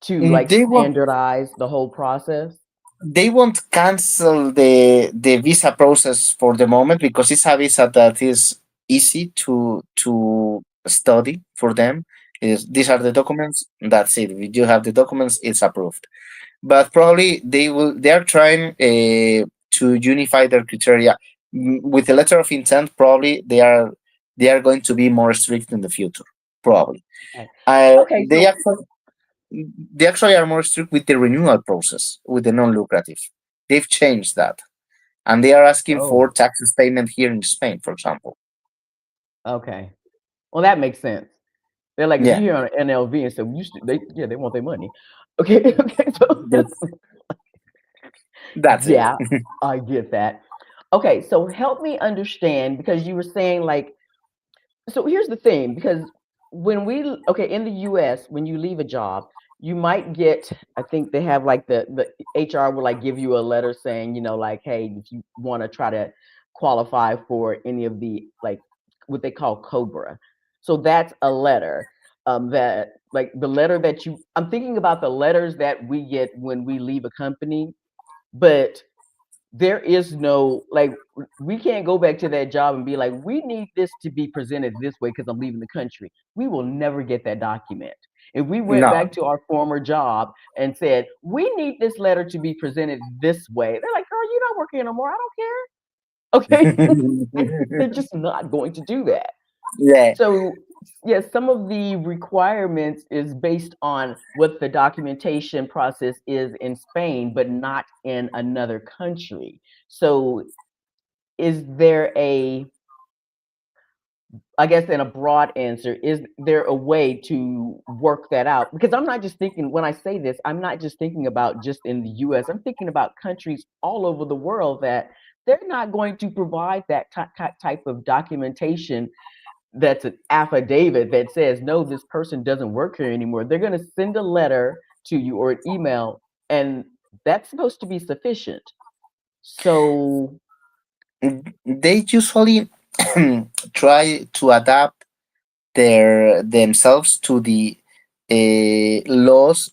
to like
They won't.
standardize the whole process?
They won't cancel the visa process for the moment because it's a visa that is easy to study for them. Is these are the documents? That's it. If you have the documents, it's approved. But probably they are trying to unify their criteria. With the letter of intent. Probably they are going to be more strict in the future, probably.
Okay. Okay,
They
so
actually are more strict with the renewal process with the non-lucrative. They've changed that, and they are asking
oh,
for taxes payment here in Spain, for example.
okay. Well, that makes sense. They're like, if
Yeah,
you hear on NLV and so you should, they yeah, they want their money. Okay, okay, so
that's that's it.
yeah, I get that. Okay, so help me understand because you were saying like, so here's the thing, because when okay, in the US, when you leave a job, you might get, I think they have like the HR will like give you a letter saying, like, hey, if you want to try to qualify for any of the like what they call Cobra. So that's a letter that like the letter that I'm thinking about the letters that we get when we leave a company, but there is no like we can't go back to that job and be like, we need this to be presented this way because I'm leaving the country. We will never get that document. If we went
No.
back to our former job and said, we need this letter to be presented this way, they're like, girl, you're not working anymore. I don't care. Okay. They're just not going to do that.
Yeah.
So, yes, some of the requirements is based on what the documentation process is in Spain, but not in another country. So, is there I guess in a broad answer, is there a way to work that out? Because I'm not just thinking, when I say this, I'm not just thinking about just in the US, I'm thinking about countries all over the world that they're not going to provide that type of documentation that's an affidavit that says, no, this person doesn't work here anymore. They're going to send a letter to you or an email, and that's supposed to be sufficient. So,
They usually try to adapt themselves to the laws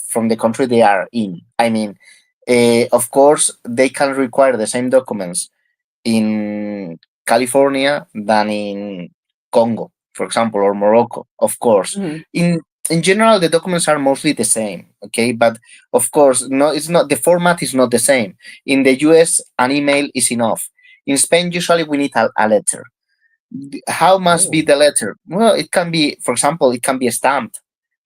from the country they are in. I mean, of course, they can require the same documents in California than in Congo, for example, or Morocco. Of course,
mhm.
in general, the documents are mostly the same. Okay, but of course, no, it's not. The format is not the same. In the US, an email is enough. In Spain, usually we need a letter. How must be
Oh,
the letter? Well, it can be, for example, it can be stamped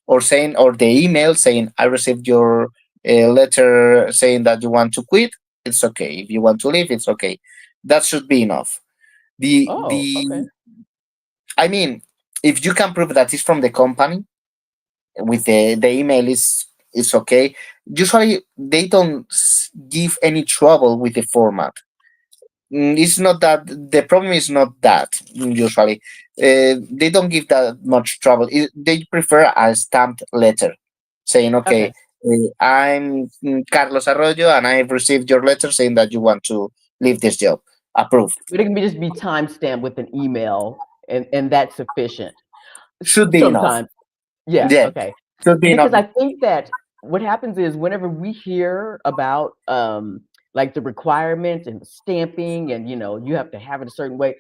or saying, or the email saying, "I received your letter saying that you want to quit." It's okay. If you want to leave, it's okay. That should be enough. The
oh, okay.
the I mean, if you can prove that it's from the company with the email is okay. Usually they don't give any trouble with the format. It's not that the problem is not that usually they don't give that much trouble. They prefer a stamped letter saying,
Okay.
"Okay, I'm Carlos Arroyo, and I've received your letter saying that you want to leave this job. Approved."
But it can just be timestamped with an email, and that's sufficient.
Should be enough.
Sometimes. Yeah,
Yeah,
okay.
should be enough.
Because I think that what happens is whenever we hear about, like, the requirements and the stamping and, you have to have it a certain way,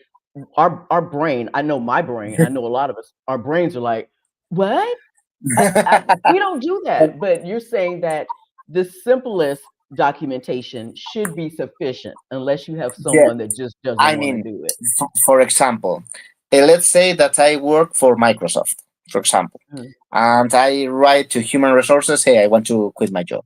our brain, I know my brain, I know a lot of us, our brains are like, "What? We don't do that." But you're saying that the simplest documentation should be sufficient unless you have
Yeah,
someone that just doesn't
I
wanna
mean,
do it.
for example, let's say that I work for Microsoft. for example,
Mm,
and I write to human resources, hey, I want to quit my job.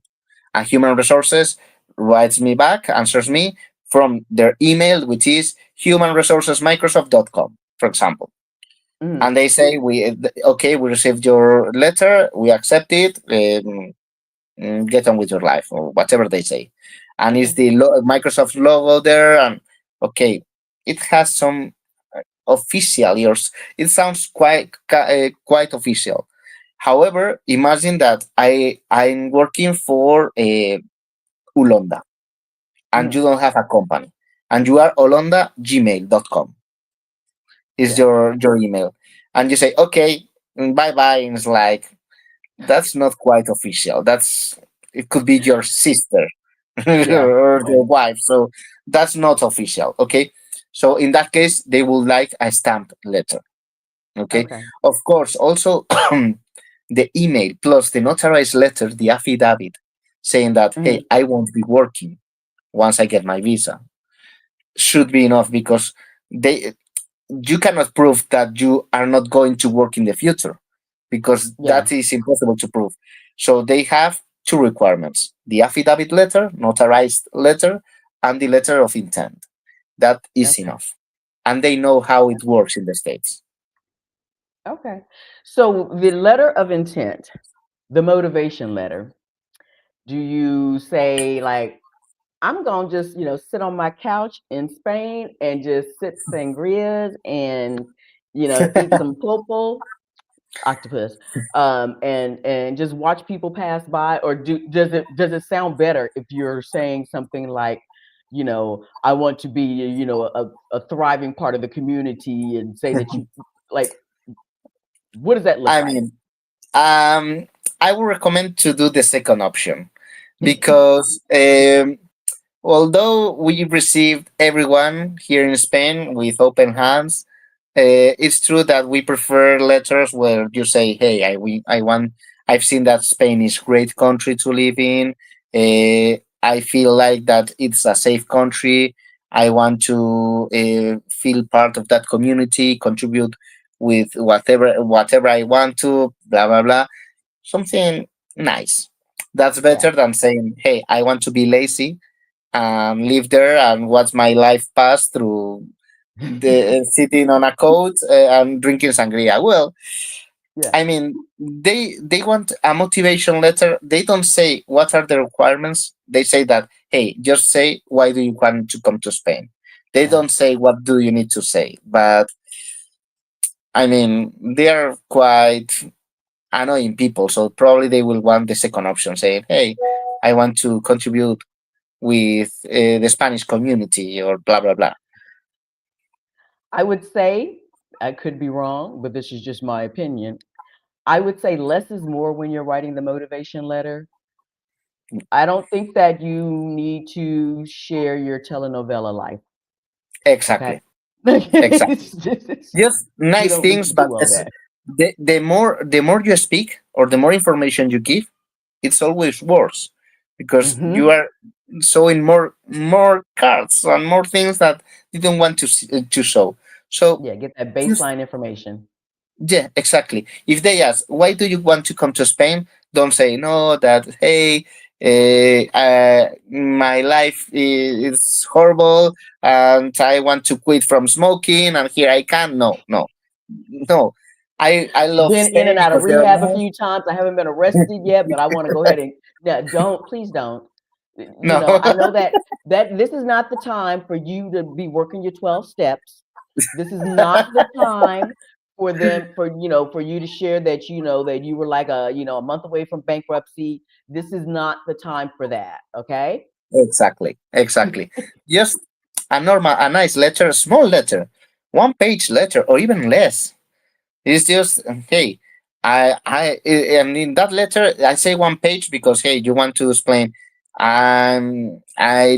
And human resources writes me back, answers me from their email, which is humanresourcesmicrosoft.com, for example. And
mm,
they say, okay, we received your letter, we accept it, get on with your life, or whatever they say. And it's the
okay.
Microsoft logo there, and okay, it has some official yours. It sounds quite official. However, imagine that I'm working for Ulonda, and you
Mm,
don't have a company, and you are olondagmail.com is
yeah.
your email, and you say okay, bye bye, and it's like that's not quite official. That's it could be your sister
Yeah.
or
Yeah.
your wife, so that's not official. Okay, so in that case, they will like a stamped letter. Okay,
Okay.
of course, also the email plus the notarized letter, the affidavit, saying that hey,
Mm,
I won't be working once I get my visa, should be enough because they you cannot prove that you are not going to work in the future because
yeah.
that is impossible to prove. So they have two requirements: the affidavit letter, notarized letter, and the letter of intent. That is
Okay.
enough. And they know how it works in the States.
Okay. So the letter of intent, the motivation letter, do you say like, I'm gonna just, sit on my couch in Spain and just sip sangrias and, eat some pulpo, octopus, and just watch people pass by, or does it sound better if you're saying something like, I want to be, a thriving part of the community, and say that you like, what does that look
I
like?
mean, um, I would recommend to do the second option because although we received everyone here in Spain with open hands, it's true that we prefer letters where you say, "Hey, I want. I've seen that Spain is great country to live in. I feel like that it's a safe country. I want to feel part of that community, contribute with whatever I want to. Blah blah blah. Something nice. That's
Yeah.
better than saying, "Hey, I want to be lazy and live there and watch my life pass through the sitting on a couch and drinking sangria." Well,
Yeah.
I mean, they want a motivation letter. They don't say what are the requirements. They say that hey, just say why do you want to come to Spain. They
Yeah.
don't say what do you need to say. But I mean, they are quite annoying people, so probably they will want the second option, saying, "Hey, I want to contribute with the Spanish community," or blah blah blah.
I would say, I could be wrong, but this is just my opinion. I would say less is more when you're writing the motivation letter. I don't think that you need to share your telenovela life. Okay.
Exactly, exactly. Just
You
nice
don't need
things,
to
but
do all that.
the more you speak or the more information you give, it's always worse because you
Hmm.
are showing more cards and more things that you don't want to show. So
Yeah, get that
just
baseline information.
yeah, exactly. If they ask why do you want to come to Spain, don't say no. That hey, my life is horrible and I want to quit from smoking and here I can. No, no, no. I love
Been in and
Spain
out of
because they're
rehab a
nice.
few times. I haven't been arrested yet, but I want to go ahead and, yeah, don't, please don't.
No,
I know that this is not the time for you to be working your 12 steps. This is not the time for them, for you to share that, that you were like a month away from bankruptcy. This is not the time for that, okay?
exactly, exactly. Just a nice letter, a small letter, 1 page letter, or even less. It's just hey, and in that letter I say 1 page because hey, you want to explain. I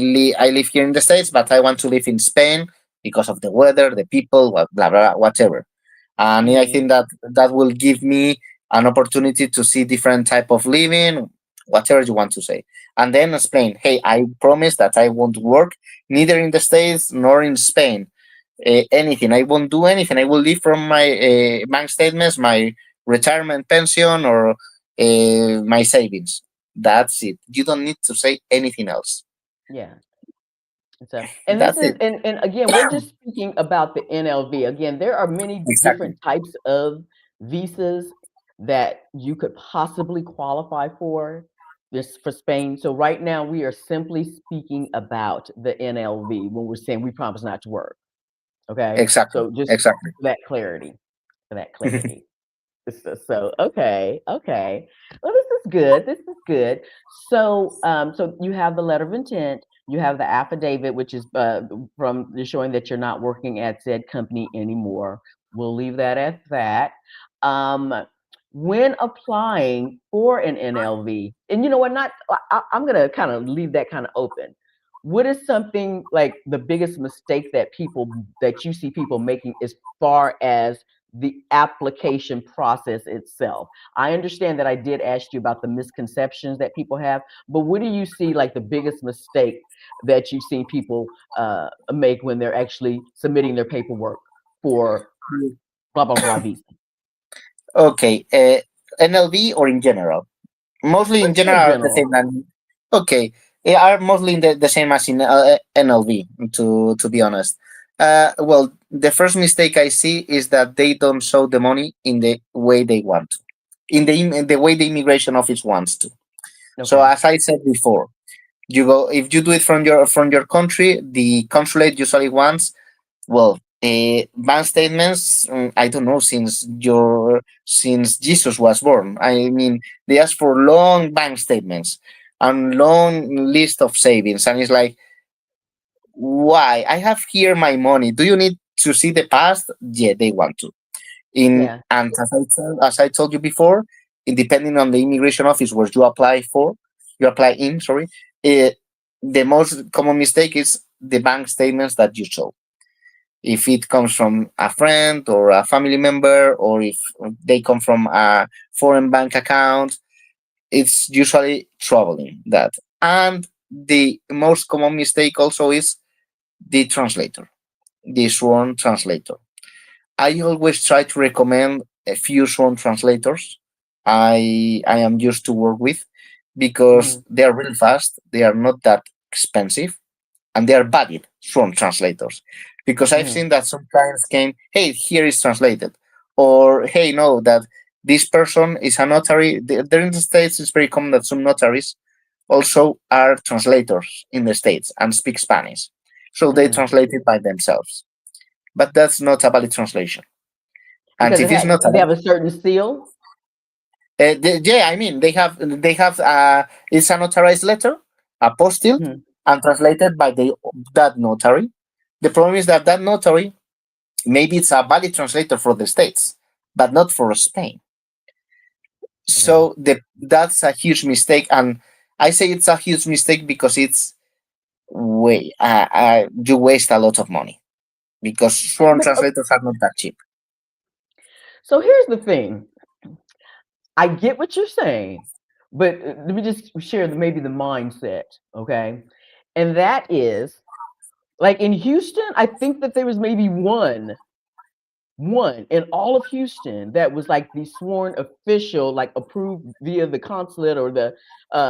live here in the States, but I want to live in Spain because of the weather, the people, blah blah, whatever. And I
Hmm.
think that that will give me an opportunity to see different type of living, whatever you want to say, and then explain. Hey, I promise that I won't work neither in the States nor in Spain anything. I won't do anything. I will leave from my bank statements, my retirement pension or my savings. That's it. You don't need to say anything else.
Yeah. So, and this
That's
is,
it.
and again, we're just speaking about the NLV. Again, there are many
Exactly.
different types of visas that you could possibly qualify for this for Spain. So right now we are simply speaking about the NLV when we're saying we promise not to work. Okay.
Exactly.
So just
Exactly.
for that clarity, for that clarity. So okay, okay. Well, this is good. This is good. So so you have the letter of intent. You have the affidavit, which is from showing that you're not working at said company anymore. We'll leave that at that. Um, when applying for an NLV, and you know what? Not I'm gonna kind of leave that kind of open. What is something like the biggest mistake that you see people making as far as the application process itself? I understand that I did ask you about the misconceptions that people have, but what do you see like the biggest mistake that you've seen people make when they're actually submitting their paperwork for blah blah blah visa?
Okay. NLV or in general? Mostly in
Let's say
general are the same.
general.
Okay, they are mostly the same as in NLV. To be honest, well, the first mistake I see is that they don't show the money in the way they want to, in the way the immigration office wants to. So
Okay.
as I said before, you go if you do it from your country, the consulate usually wants, well, bank statements. I don't know, since Jesus was born. I mean, they ask for long bank statements and long list of savings, and it's like, why? I have here my money. Do you need to see the past? Yeah, they want to. In
Yeah.
and as I told you before, depending on the immigration office where you apply in. Sorry, the most common mistake is the bank statements that you show, if it comes from a friend or a family member, or if they come from a foreign bank account. It's usually troubling that. And the most common mistake also is the translator, the sworn translator. I always try to recommend a few sworn translators I am used to work with, because
Hmm.
they are really fast, they are not that expensive, and they are valid sworn translators. Because I've
Hmm.
seen that some clients came, hey, here is translated, or hey, no, that this person is a notary. There in the States, it's very common that some notaries also are translators in the States and speak Spanish. So they
Hmm.
translate it by themselves. But that's not a valid translation. And
Because
if it's not a
they have a certain seal.
yeah, I mean, they have it's a notarized letter, apostilled,
Hmm.
and translated by that notary. The problem is that that notary, maybe it's a valid translator for the States, but not for Spain.
Okay.
So that's a huge mistake, and I say it's a huge mistake because it's way you waste a lot of money, because sworn
But
translators are not that cheap.
so here's the thing. I get what you're saying, but let me just share maybe the mindset, okay? And that is like in Houston, I think that there was maybe one in all of Houston that was like the sworn official, like approved via the consulate or the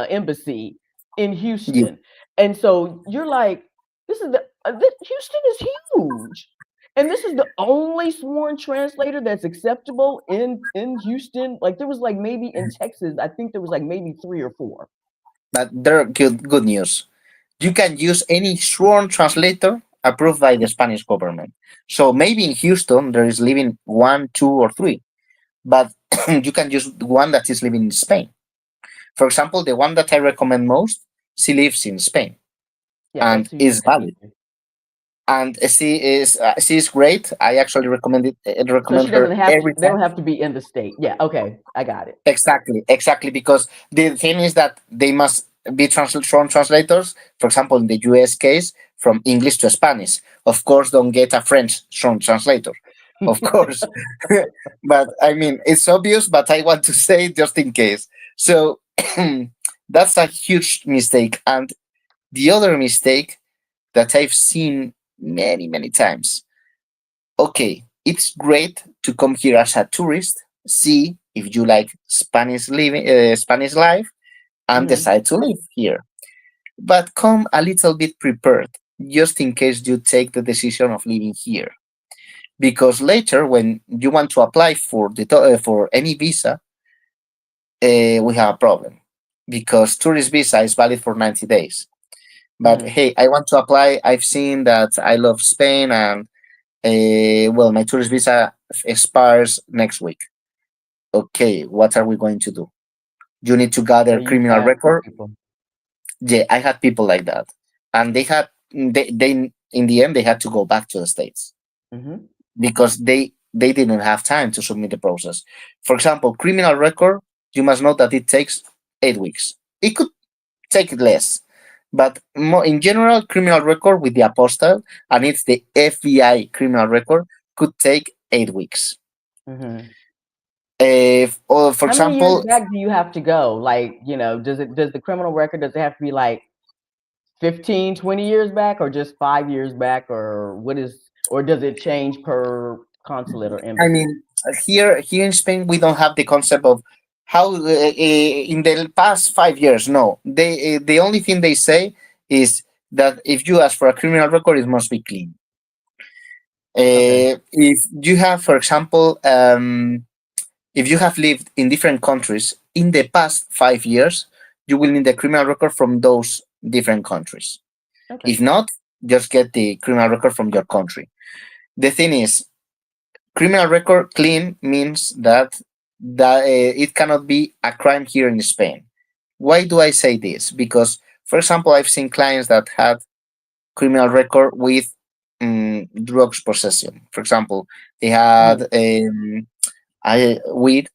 embassy in
Yeah.
Houston. And so you're like, Houston is huge. And this is the only sworn translator that's acceptable in Houston. Like there was like maybe in Texas, I think there was like maybe three or four.
But there are good news. You can use any sworn translator approved by the Spanish government. So maybe in Houston there is living one, two, or three, but you can use the one that is living in Spain. For example, the one that I recommend most, she lives in Spain
Yeah,
and
that's who you
is
sent me
valid.
to.
And she is great. I actually
So
recommend
she
her
doesn't have to,
every
they
time.
don't have to be in the state. Yeah, okay, I got it.
Exactly, because the thing is that they must be sworn translators. For example, in the US case, from English to Spanish. Of course, don't get a French sworn translator, of course. But I mean, it's obvious, but I want to say just in case. So that's a huge mistake. And the other mistake that I've seen many times. Okay, it's great to come here as a tourist, see if you like Spanish life, and
Mhm.
decide to live here. But come a little bit prepared, just in case you take the decision of living here. Because later, when you want to apply for for any visa, we have a problem. Because tourist visa is valid for 90 days. But
Mhm.
hey, I want to apply. I've seen that I love Spain, and well, my tourist visa expires next week. Okay, what are we going to do? You need to gather
So you've
criminal
had some
record.
people.
Yeah, I had people like that, and they in the end they had to go back to the states
Mhm.
because they didn't have time to submit the process. For example, criminal record, you must know that it takes 8 weeks. It could take less, but more in general, criminal record with the apostille, and it's the FBI criminal record, could take 8 weeks.
Mhm.
Or for
How many years
example,
back do you have to go? Like, does the criminal record, does it have to be like 15, 20 years back, or just 5 years back, or or does it change per consulate or
I
embassy?
mean, here in Spain, we don't have the concept of how in the past 5 years. No, the only thing they say is that if you ask for a criminal record, it must be clean.
Okay.
If you have, for example, if you have lived in different countries in the past 5 years, you will need a criminal record from those different countries.
Okay.
If not, just get the criminal record from your country. The thing is, criminal record clean means that it cannot be a crime here in Spain. Why do I say this? Because, for example, I've seen clients that had criminal record with drugs possession. For example, they had
Mhm.
weed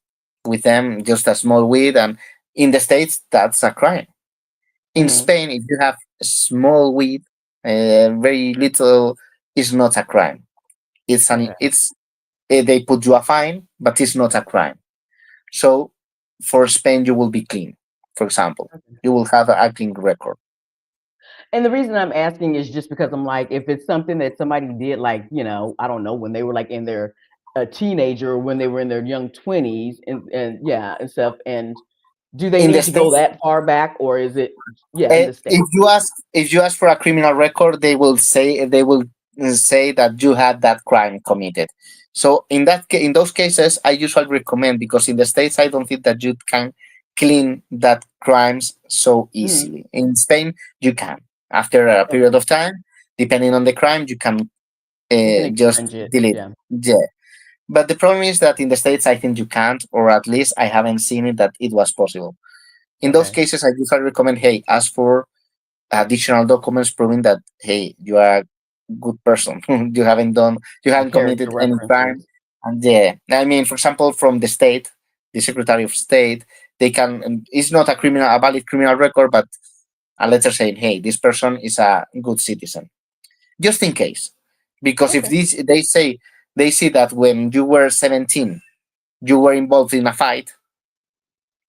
with them, just a small weed, and in the States, that's a crime. In
Mhm.
Spain, if you have small weed, very little, is not a crime.
Okay.
They put you a fine, but it's not a crime. So for Spain, you will be clean. For example,
Okay.
you will have a clean record.
And the reason I'm asking is just because I'm like, if it's something that somebody did, like, I don't know, when they were like in their a teenager, or when they were in their young 20s, and yeah, and stuff, and do they
In the
need to go
States,
that far back, or is it, yeah, in the
if
States?
you ask for a criminal record, they will say that you had that crime committed. So in those cases, I usually recommend, because in the States I don't think that you can clean that crimes so
Mhm.
easily. In Spain, you can. After a period
Okay.
of time, depending on the crime, you can
You can
just
expunge it.
delete.
Yeah.
Yeah. But the problem is that in the States, I think you can't, or at least I haven't seen it that it was possible. In those
Okay.
cases, I usually recommend, hey, ask for additional documents proving that, hey, you are a good person. You
The
haven't
character
committed any crime.
references.
And yeah, I mean, for example, from the state, the Secretary of State, they can. It's not a valid criminal record, but a letter saying, hey, this person is a good citizen, just in case. Because if
Okay.
this they see that when you were 17, you were involved in a fight,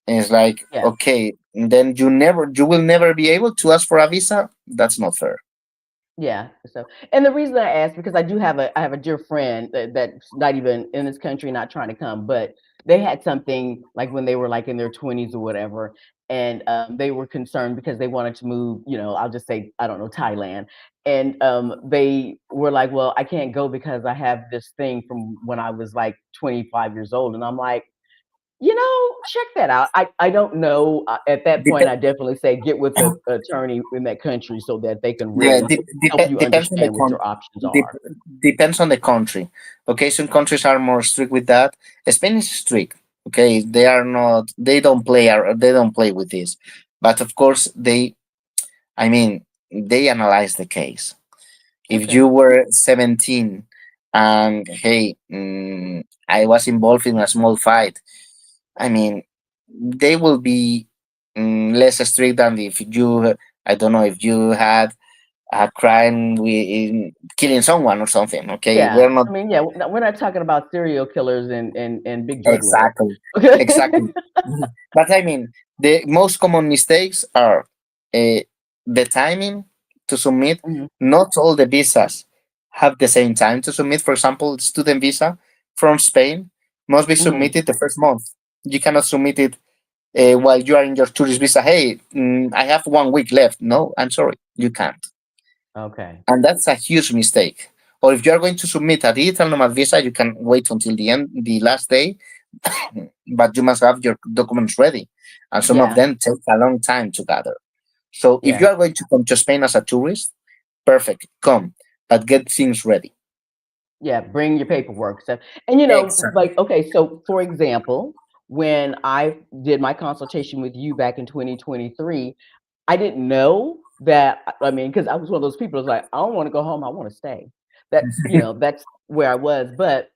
and it's like,
Yeah.
okay, then you will never be able to ask for a visa. That's not fair.
Yeah, so and the reason I asked, because I have a dear friend that's not even in this country, not trying to come, but they had something like when they were like in their 20s or whatever, and they were concerned because they wanted to move, I'll just say, I don't know, Thailand, and they were like, well, I can't go because I have this thing from when I was like 25 years old, and I'm like, check that out. I don't know. At that point,
Dep-
I definitely say get with a attorney in that country so that they can
yeah,
really help you
depends on the
understand what your options are.
depends on the country. Okay, some countries are more strict with that. Spain is strict. Okay, they are not. They don't play with this. But of course, I mean, they analyze the case. If
Okay.
you were 17 and hey, I was involved in a small fight, I mean, they will be less strict than if you, I don't know, if you had a crime with killing someone or something. Okay,
Yeah.
we're not
I mean, yeah, we're not talking about serial killers and big drug lords.
exactly,
Okay.
exactly. But I mean, the most common mistakes are the timing to submit.
Mhm,
Not all the visas have the same time to submit. For example, student visa from Spain must be
mhm.
submitted the first month. You cannot submit it while you are in your tourist visa. Hey, I have 1 week left. No, I'm sorry, you can't.
Okay.
And that's a huge mistake. Or if you are going to submit a digital nomad visa, you can wait until the end, the last day, but you must have your documents ready. And some of
Yeah.
them take a long time to gather. So if
Yeah.
you are going to come to Spain as a tourist, perfect, come, but get things ready.
Yeah, bring your paperwork. So, and
Exactly.
like, okay, so for example, when I did my consultation with you back in 2023, I didn't know that. I mean, because I was one of those people who's like, I don't want to go home, I want to stay. That's where I was. But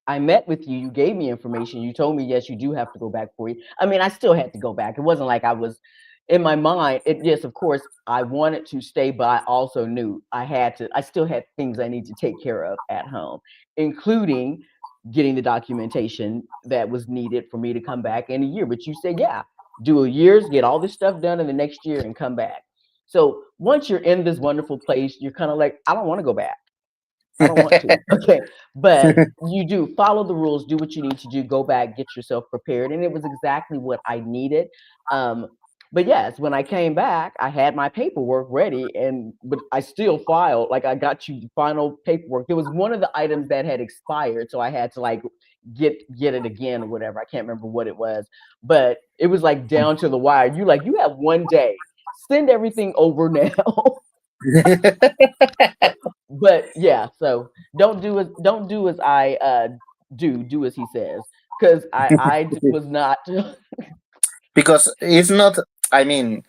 I met with you, you gave me information, you told me, yes, you do have to go back for you. I mean, I still had to go back. It wasn't like I was in my mind. Yes, of course, I wanted to stay, but I also knew I still had things I need to take care of at home, including getting the documentation that was needed for me to come back in a year. But you said, yeah, do a year's, get all this stuff done in the next year and come back. So once you're in this wonderful place, you're kind of like, I don't want to go back. I don't want to. Okay. But you do follow the rules, do what you need to do, go back, get yourself prepared. And it was exactly what I needed. Um, but yes, when I came back, I had my paperwork ready but I still filed, like I got you the final paperwork. There was one of the items that had expired, so I had to like get it again or whatever. I can't remember what it was, but it was like down to the wire. You have 1 day. Send everything over now. But yeah, so don't do as I do as he says, because I was not.
Because it's not, I mean,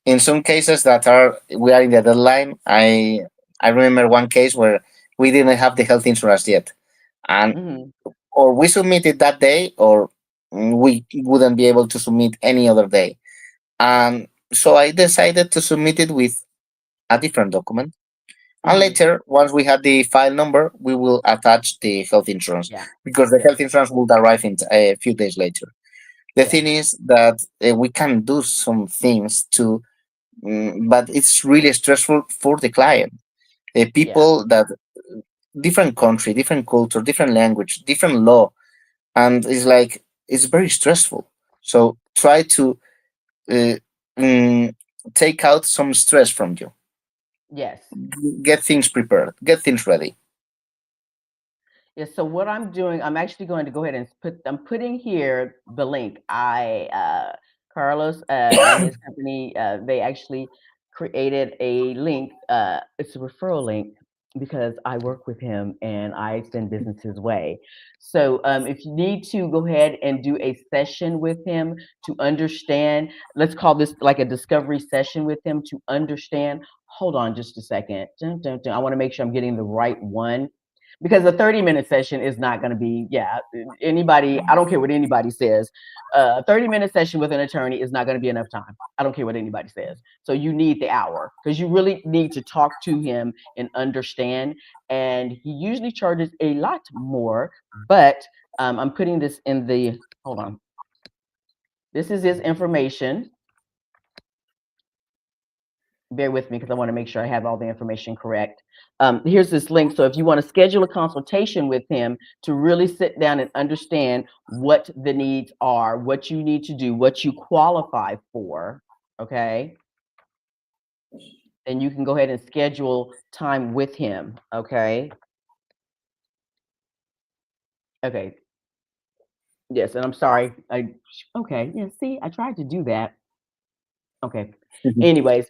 in some cases that are we are in the deadline, I remember one case where we didn't have the health insurance yet, and
Mhm.
or we submitted that day, or we wouldn't be able to submit any other day. And so I decided to submit it with a different document. And
Mhm.
later, once we had the file number, we will attach the health insurance,
Yeah.
because the
Yeah.
health insurance will arrive in a few days later. The
Yeah.
thing is that we can do some things to, but it's really stressful for the client.
Yeah.
People that different country, different culture, different language, different law, and it's like it's very stressful. So try to uh, mm, take out some stress from you.
Yes.
Get things prepared. Get things ready.
Yeah, so what I'm doing, I'm actually going to go ahead and I'm putting here the link. Carlos and his company, they actually created a link. It's a referral link because I work with him and I send business his way. So if you need to go ahead and do a session with him to understand, let's call this like a discovery session with him to understand. Hold on just a second. Dun, dun, dun. I want to make sure I'm getting the right one because a 30-minute session is not going to be, yeah, anybody, I don't care what anybody says, a 30-minute session with an attorney is not going to be enough time. I don't care what anybody says. So you need the hour because you really need to talk to him and understand. And he usually charges a lot more, but I'm putting this in hold on, this is his information. Bear with me because I want to make sure I have all the information correct. Here's this link. So if you want to schedule a consultation with him to really sit down and understand what the needs are, what you need to do, what you qualify for, okay, then you can go ahead and schedule time with him, okay? Okay. Yes, and I'm sorry. Okay, yeah, see, I tried to do that. Okay. Anyways,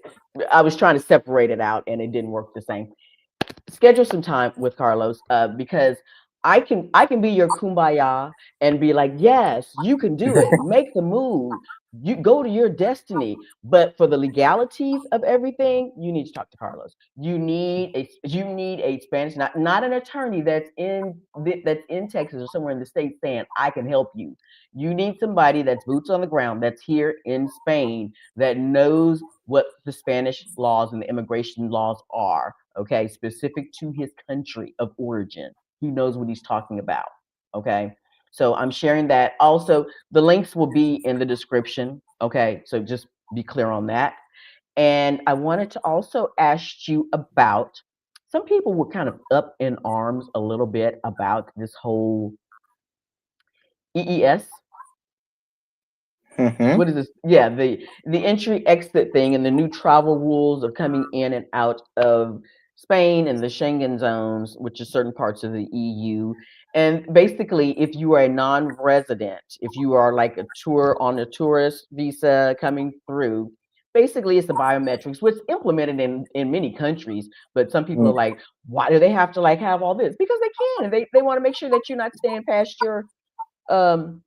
I was trying to separate it out and it didn't work the same. Schedule some time with Carlos because I can be your kumbaya and be like, yes, you can do it. Make the move. You go to your destiny. But for the legalities of everything, you need to talk to Carlos. You need a Spanish, not an attorney that's in Texas or somewhere in the States saying, I can help you. You need somebody that's boots on the ground, that's here in Spain, that knows what the Spanish laws and the immigration laws are, okay, specific to his country of origin. He knows what he's talking about, okay? So I'm sharing that. Also, the links will be in the description, okay? So just be clear on that. And I wanted to also ask you about some people were kind of up in arms a little bit about this whole EES.
Mm-hmm.
what is this? Yeah, the entry exit thing and the new travel rules of coming in and out of Spain and the Schengen zones, which is certain parts of the EU. And basically, if you are a non-resident, if you are like a tour on a tourist visa coming through, basically it's the biometrics, which is implemented in many countries. But some people are like, why do they have to like have all this? Because they can. They want to make sure that you're not staying past your um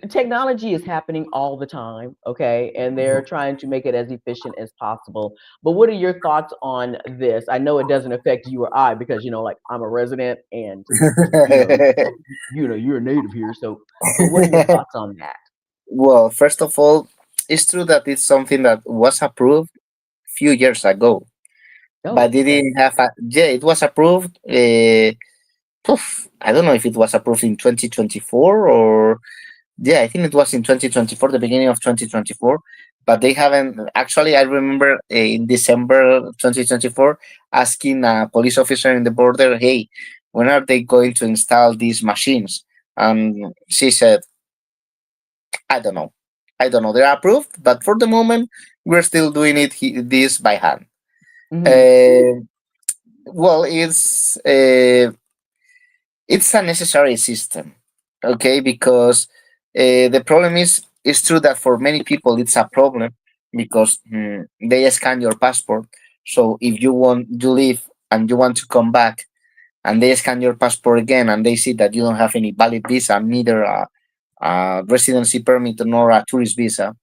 technology is happening all the time, okay, and they're trying to make it as efficient as possible. But what are your thoughts on this? I know it doesn't affect you or I because like I'm a resident and you know you're a native here, so what are your thoughts on that?
Well, first of all, it's true that it's something that was approved few years ago,
Oh,
but it
okay.
didn't have a, yeah, it was approved. I don't know if it was approved in 2024 or yeah, I think it was in 2024, the beginning of 2024. But they haven't actually. I remember in December 2024 asking a police officer in the border, "Hey, when are they going to install these machines?" And she said, "I don't know. I don't know. They're approved, but for the moment, we're still doing this by hand."
Hmm.
Uh, well, it's a necessary system, okay? Because the problem is, it's true that for many people it's a problem because they scan your passport. So if you leave and you want to come back, and they scan your passport again, and they see that you don't have any valid visa, neither a residency permit nor a tourist visa,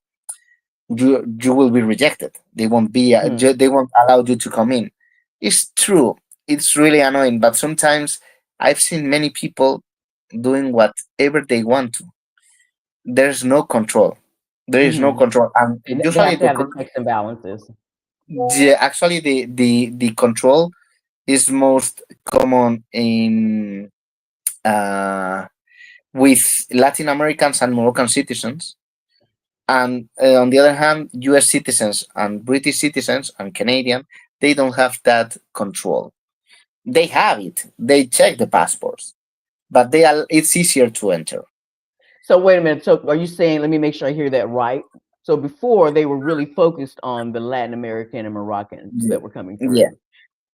you will be rejected. They won't be
Hmm.
they won't allow you to come in. It's true. It's really annoying, but sometimes I've seen many people doing whatever they want to. There's no control. There is no
Hmm.
control, and
They
usually
have to have the checks and balances.
actually the control is most common in uh, with Latin Americans and Moroccan citizens. And on the other hand, US citizens and British citizens and Canadian, they don't have that control. They have it. They check the passports, but it's easier to enter.
So wait a minute. So are you saying, let me make sure I hear that right. So before they were really focused on the Latin American and Moroccans
Yeah,
that were coming
yeah,
through.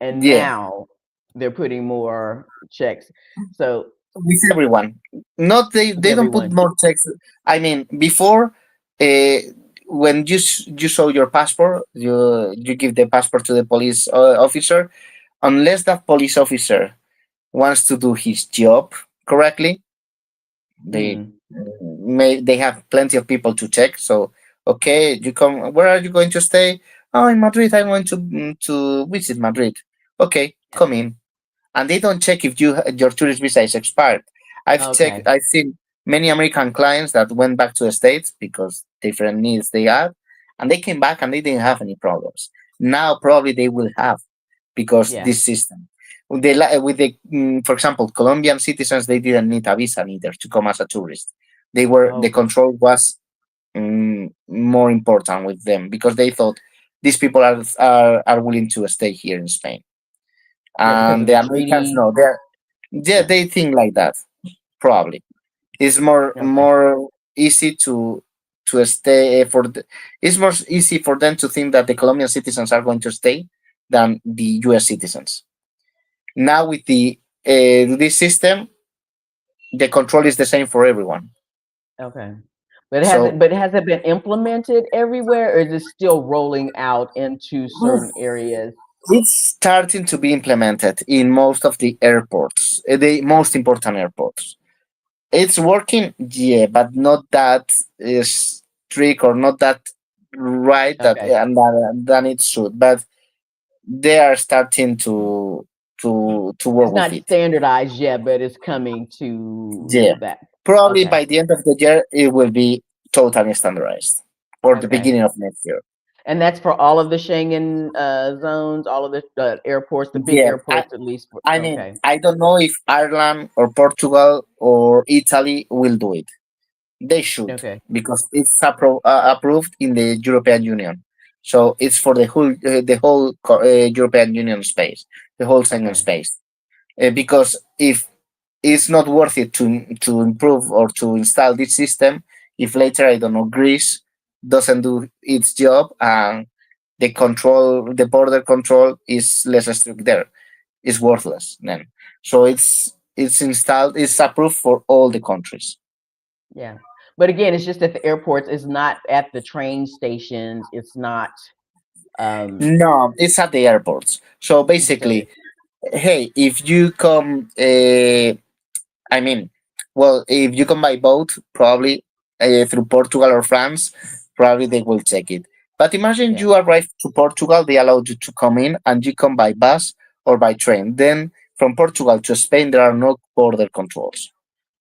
And
yeah.
now they're putting more checks. So
With everyone. Not
with
they don't put
everyone.
more text. I mean, before, uh, when you show your passport, you give the passport to the police officer. Unless that police officer wants to do his job correctly, they
Hmm.
they have plenty of people to check. So okay, you come. Where are you going to stay? Oh, in Madrid. I'm going to visit Madrid. Okay,
Yeah.
come in, and they don't check if your tourist visa is expired. I've checked.
Okay.
I've seen many American clients that went back to the States because different needs they had, and they came back and they didn't have any problems. Now probably they will have because
Yeah.
this system. With the for example, Colombian citizens, they didn't need a visa neither to come as a tourist. The
Okay.
control was more important with them because they thought these people are willing to stay here in Spain.
Yeah, because
And
of
the
the
Americans,
treaty.
no, yeah,
Yeah.
they think like that. Probably it's
Okay.
more easy to stay it's more easy for them to think that the Colombian citizens are going to stay than the U.S. citizens. Now with the this system, the control is the same for everyone.
Okay. But
So
has it been implemented everywhere, or is it still rolling out into certain areas?
it's starting to be implemented in most of the airports, the most important airports. It's working, yeah, but not that strict or not that right that
Okay.
and than it should. But they are starting to work
It's
with
not
it.
standardized yet, but it's coming to
Yeah,
that.
probably
Okay.
by the end of the year it will be totally standardized, or the
Okay.
beginning of next year.
And that's for all of the Schengen zones, all of the airports, the big
Yeah,
airports at least.
I mean,
Okay.
I don't know if Ireland or Portugal or Italy will do it. They should
Okay.
because it's approved in the European Union. So it's for the whole European Union space, the whole Schengen
Okay.
space. Because if it's not worth it to improve or to install this system, if later, I don't know, Greece doesn't do its job and the border control is less strict there, it's worthless then. So it's approved for all the countries.
Yeah. But again, it's just at the airports. It's not at the train stations. It's not
No, it's at the airports. So
just at the
basically, hey, if you come, I mean, well, if you come by boat, probably through Portugal or France, probably they will check it. But imagine
yeah.
you arrive to Portugal, they allow you to come in, and you come by bus or by train. Then from Portugal to Spain, there are no border controls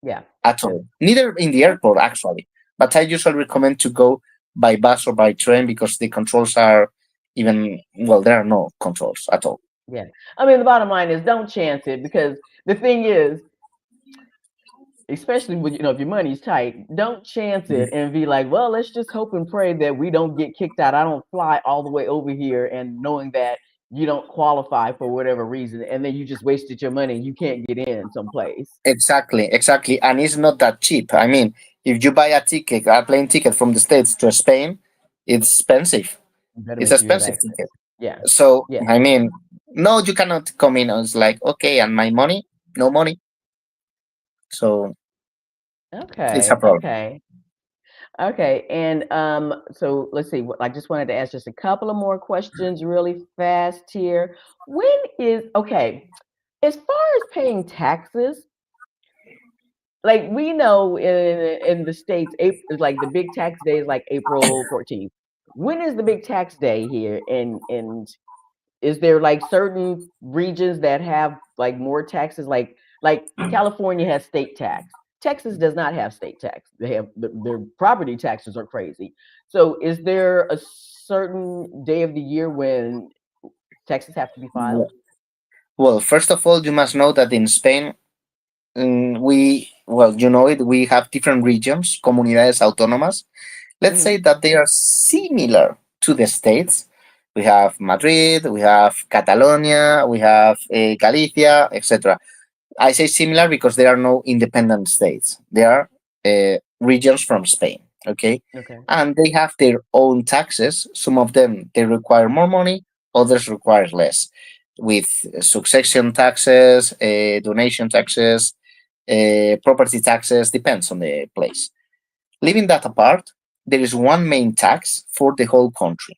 Yeah.
at
Yeah.
all. Neither in the airport, actually. But I usually recommend to go by bus or by train because the controls are even, well, there are no controls at all.
Yeah. I mean, the bottom line is don't chance it, because the thing is, especially with, if your money's tight, don't chance it and be like, well, let's just hope and pray that we don't get kicked out. I don't fly all the way over here and knowing that you don't qualify for whatever reason, and then you just wasted your money and you can't get in someplace.
Exactly, exactly. And it's not that cheap. I mean, if you buy a plane ticket from the States to Spain, it's expensive.
You better
It's
make sure
expensive
that.
ticket.
Yeah.
So,
Yeah.
I mean, no, you cannot come in. I was like, okay, and my money? No money. So it's a
Okay.
problem.
Okay. Okay. And so let's see. I just wanted to ask just a couple of more questions really fast here. When is okay? As far as paying taxes, like we know in the states, April, like the big tax day is like April 14th. When is the big tax day here? And is there like certain regions that have like more taxes? Like California has state tax. Texas does not have state tax. They have their property taxes are crazy. So is there a certain day of the year when taxes have to be filed?
Well, first of all, you must know that in Spain, well, you know it, we have different regions, comunidades autónomas. Let's
Hmm.
say that they are similar to the states. We have Madrid, we have Catalonia, we have Galicia, etc. I say similar because there are no independent states. They are regions from Spain, okay?
Okay.
And they have their own taxes. Some of them they require more money, others require less, with succession taxes, donation taxes, property taxes. Depends on the place. Leaving that apart, there is one main tax for the whole country,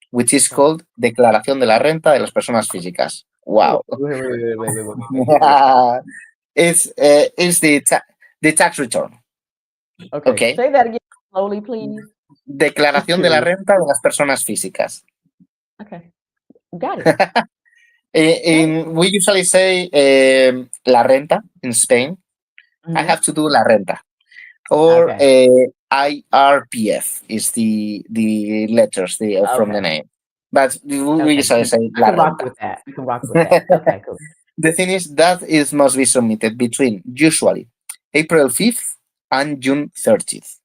which is
Okay.
called Declaración de la Renta de las Personas Físicas.
Wait,
Wow.
wait.
It's the tax return.
Okay.
Okay.
Say that again slowly, please. Just
Declaración de la
curious.
renta de las personas físicas.
Okay. Got it. Got it.
We usually say la renta in Spain. I
Hmm.
have to do la renta. Or
Okay.
IRPF is the letters from the
Okay.
name. But we
Okay.
usually say
I
la
can rock
renta.
with that. I can rock with that. Okay, cool.
The thing is that it must be submitted between usually April 5th and June 30th.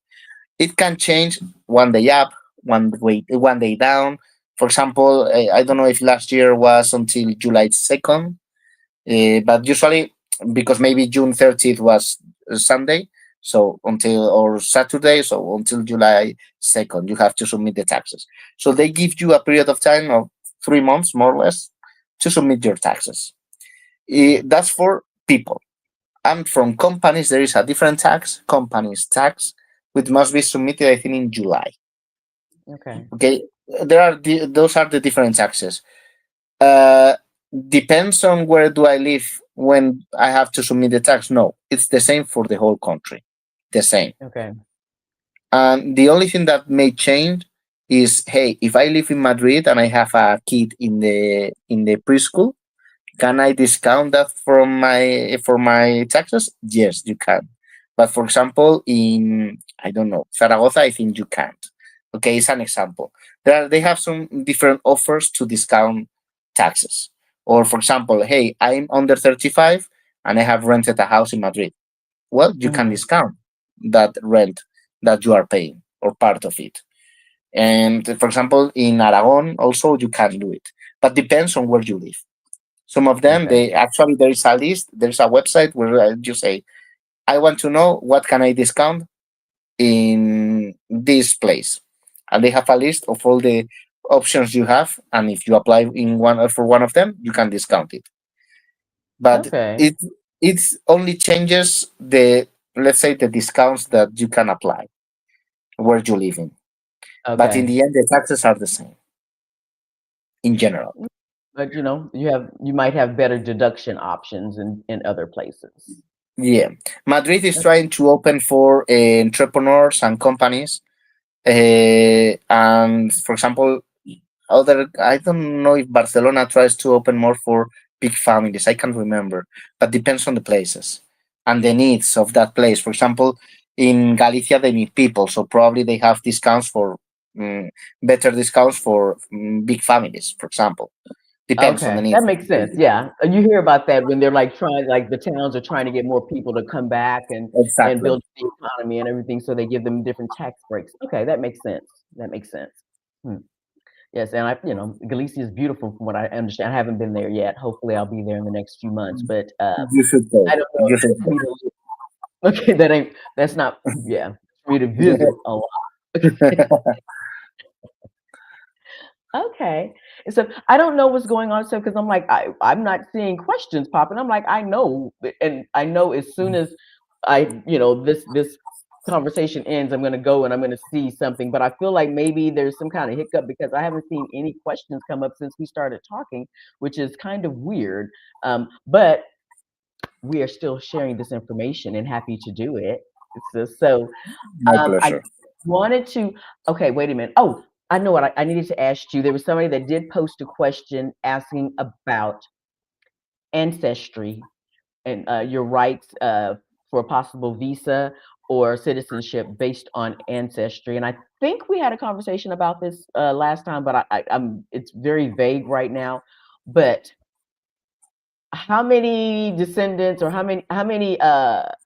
It can change one day up, one day down. For example, I don't know if last year was until July 2nd, but usually because maybe June 30th was Sunday, so until or Saturday, so until July 2nd, you have to submit the taxes. So they give you a period of time of 3 months, more or less, to submit your taxes.
Okay.
That's for people. And from companies, there is a different tax, companies tax, which must be submitted, I think, in July.
Okay.
Okay, those are the different taxes. Uh, Depends on where do I live when I have to submit the tax. No, it's the same for the whole country, the same.
Okay.
And the only thing that may change is, hey, if I live in Madrid and I have a kid in the preschool, can I discount that from my for my taxes? Yes, you can. But for example, in I don't know Zaragoza, I think you can't. Okay, it's an example. They have some different offers to discount taxes. Or for example, hey, I'm under 35 and I have rented a house in Madrid. Well, you can
Hmm.
discount that rent that you are paying or part of it. And for example, in Aragon also you can do it, but depends on where you live. Some of them,
Okay.
they actually there is a list, there's a website where you say, I want to know what can I discount in this place, and they have a list of all the options you have, and if you apply in one for one of them, you can discount it. But
Okay.
it only changes the, let's say, the discounts that you can apply where you live in. But in
Okay.
the end, the taxes are the same in general.
But you might have better deduction options in other places.
Yeah, Madrid is trying to open for entrepreneurs and companies. And for example, other, I don't know if Barcelona tries to open more for big families. I can't remember, but depends on the places and the needs of that place. For example, in Galicia they need people, so probably they have discounts for mm, better discounts for big families. For example, depends on the
Okay,
needs
that
of
makes
the
sense.
place.
Yeah, and you hear about that when they're like trying, like the towns are trying to get more people to come back and
Exactly.
build the economy and everything, so they give them different tax breaks. Okay, that makes sense. That makes sense. Hmm. Yes, and Galicia is beautiful from what I understand. I haven't been there yet. Hopefully, I'll be there in the next few months. But
You should go.
I don't know
You
if
should
that's
go.
for me to live. Okay, that's not. Yeah, for me to visit a lot. Okay. And so I don't know what's going on. So because I'm like, I'm not seeing questions popping. I'm like, I know, and I know as soon as this conversation ends, I'm gonna go and I'm gonna see something. But I feel like maybe there's some kind of hiccup because I haven't seen any questions come up since we started talking, which is kind of weird. But we are still sharing this information and happy to do it.
My
I
pleasure.
wanted to. Okay, wait a minute. Oh, I know what I needed to ask you. There was somebody that did post a question asking about ancestry and your rights for a possible visa or citizenship based on ancestry. And I think we had a conversation about this last time, but I'm it's very vague right now. But how many descendants or how many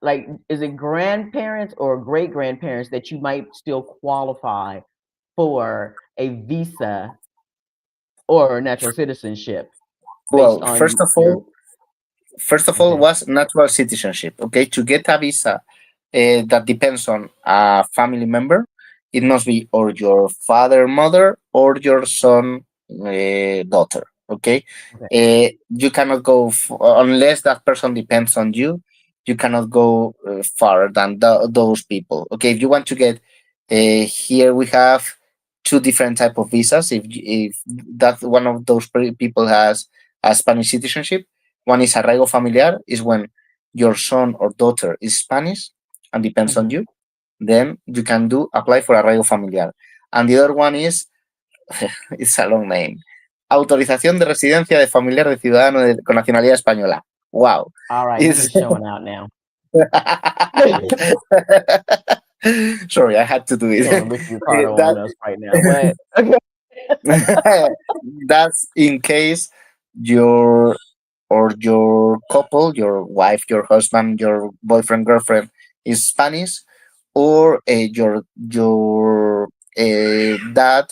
like is it grandparents or great grandparents that you might still qualify for a visa or natural citizenship based
Well,
on your
first of all
okay.
was natural citizenship. Okay, to get a visa that depends on a family member, it must be or your father, mother, or your son, daughter. Okay,
Okay.
you cannot go unless that person depends on you. You cannot go farther than those people. Okay, if you want to get here, we have two different type of visas. If that one of those people has a Spanish citizenship, one is arraigo familiar, is when your son or daughter is Spanish and depends on
Mhm.
you, then you can do apply for arraigo familiar. And the other one is, it's a long name, autorización de residencia de familiar de ciudadano con nacionalidad española. Wow.
All right, this
It's
is showing out now.
sorry, I had to do it.
Pulling Ricky Ricardo on
that
us right now. What? Okay.
that's in case your or your couple, your wife, your husband, your boyfriend, girlfriend is Spanish, or your dad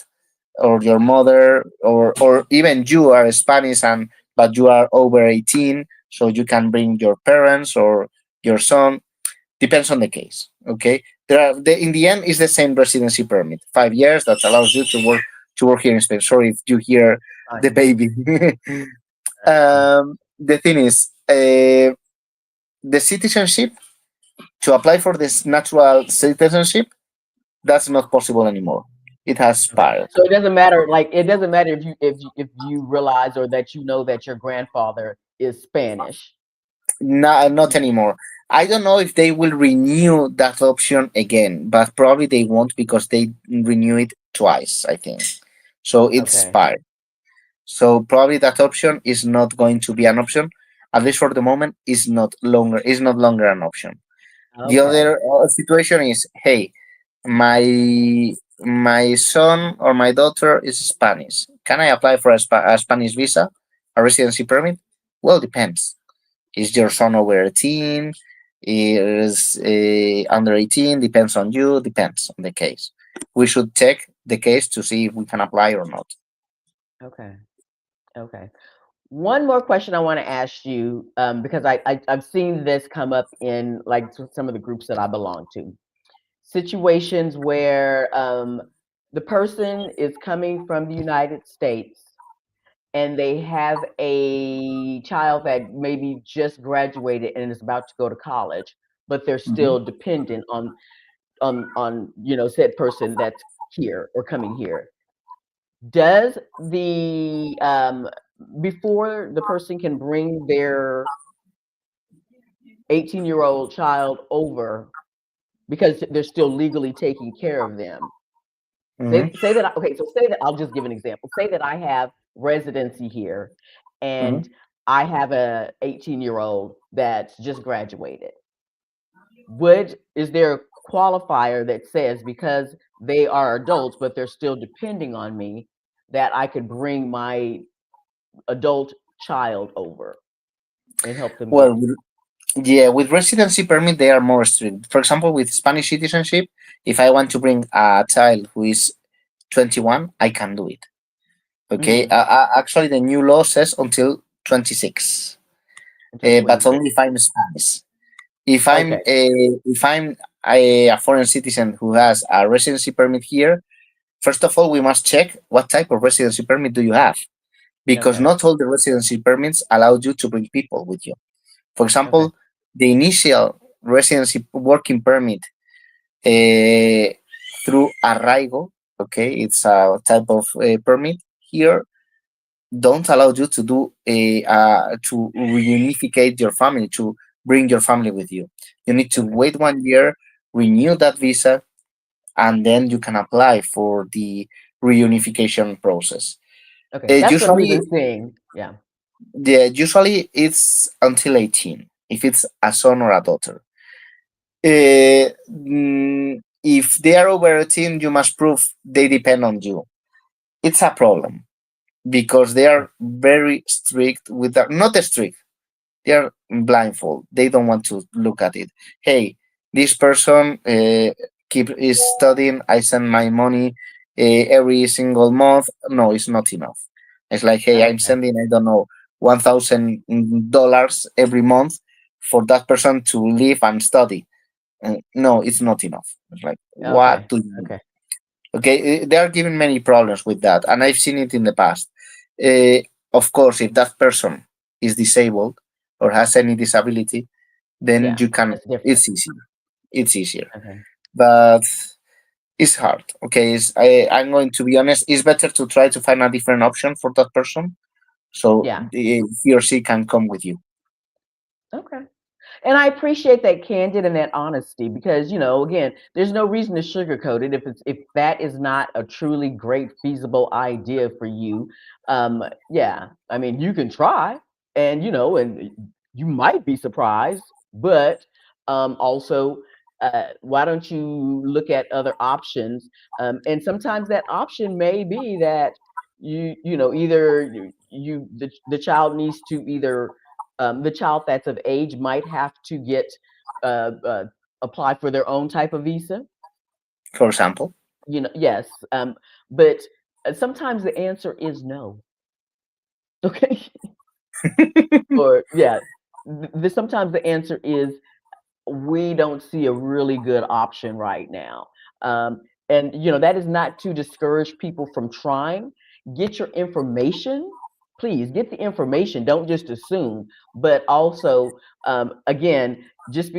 or your mother or even you are Spanish and but you are over 18, so you can bring your parents or your son. Depends on the case. Okay, in the end is the same residency permit, 5 years that allows you to work here in Spain. Sorry if you hear the
Fine.
baby. The thing is, the citizenship, to apply for this natural citizenship, that's not possible anymore. It has
Okay.
expired.
So it doesn't matter, like it doesn't matter if you realize or that you know that your grandfather is Spanish.
No, not anymore. I don't know if they will renew that option again, but probably they won't because they renew it twice, I think. So it's
Okay.
expired. So probably that option is not going to be an option. At least for the moment, is not longer an option. The
Okay.
other situation is, hey, my son or my daughter is Spanish. Can I apply for a Spanish visa, a residency permit? Well, depends. Is your son over 18? Is under 18? Depends on you. Depends on the case. We should check the case to see if we can apply or not.
Okay. Okay. One more question I want to ask you, because I've seen this come up in like some of the groups that I belong to. situations where the person is coming from the United States and they have a child that maybe just graduated and is about to go to college, but they're
Mhm.
still dependent on said person that's here or coming here. Does the before the person can bring their 18-year-old child over because they're still legally taking care of them.
Mhm.
Say that okay, so say that I'll just give an example. Say that I have residency here
Mhm.
and I have a 18-year-old that's just graduated. Would is there a qualifier that says because they are adults but they're still depending on me that I could bring my adult child over and help them
Well,
get
yeah, with residency permit, they are more strict. For example, with Spanish citizenship, if I want to bring a child who is 21, I can do it. Okay.
mhm,
Actually, the new law says until 26,
until
but
26.
only if I'm Spanish.
Okay.
If I'm a foreign citizen who has a residency permit here, first of all, we must check what type of residency permit do you have, because
Okay.
not all the residency permits allow you to bring people with you. For
Okay.
example, the initial residency working permit uh, through Arraigo, okay, it's a type of permit here, don't allow you to do a to reunificate your family, to bring your family with you. You need to
Okay.
wait 1 year, renew that visa, and then you can apply for the reunification process.
Okay. That's what we've
Usually,
been seeing. Yeah.
usually it's until 18 if it's a son or a daughter. If they are over 18, you must prove they depend on you. It's a problem because they
Okay.
are very strict with that. Not strict, they are blindfold. They don't want to look at it. Hey, this person keep is studying. I send my money every single month. No, it's not enough. It's like, hey, I'm
Okay.
sending, I don't know, $1,000 every month for that person to live and study. No, it's not enough. It's like, what
Okay.
do you mean?
Okay.
Okay, they are giving many problems with that, and I've seen it in the past. Uh, of course, if that person is disabled or has any disability, then
Yeah.
you can.
That's different.
It's easier. It's easier,
Okay.
but it's hard. Okay, I'm going to be honest. It's better to try to find a different option for that person, so
Yeah.
he or she can come with you.
Okay. And I appreciate that candid and that honesty because, again, there's no reason to sugarcoat it if that is not a truly great feasible idea for you. Yeah, I mean, you can try, and you might be surprised, but also, why don't you look at other options? And sometimes that option may be that either the child needs to either the child that's of age might have to get uh, uh, apply for their own type of visa.
For example,
Yes, but sometimes the answer is no. Okay, or yeah, sometimes the answer is we don't see a really good option right now. And that is not to discourage people from trying. Get your information. Please get the information. Don't just assume. But also, again,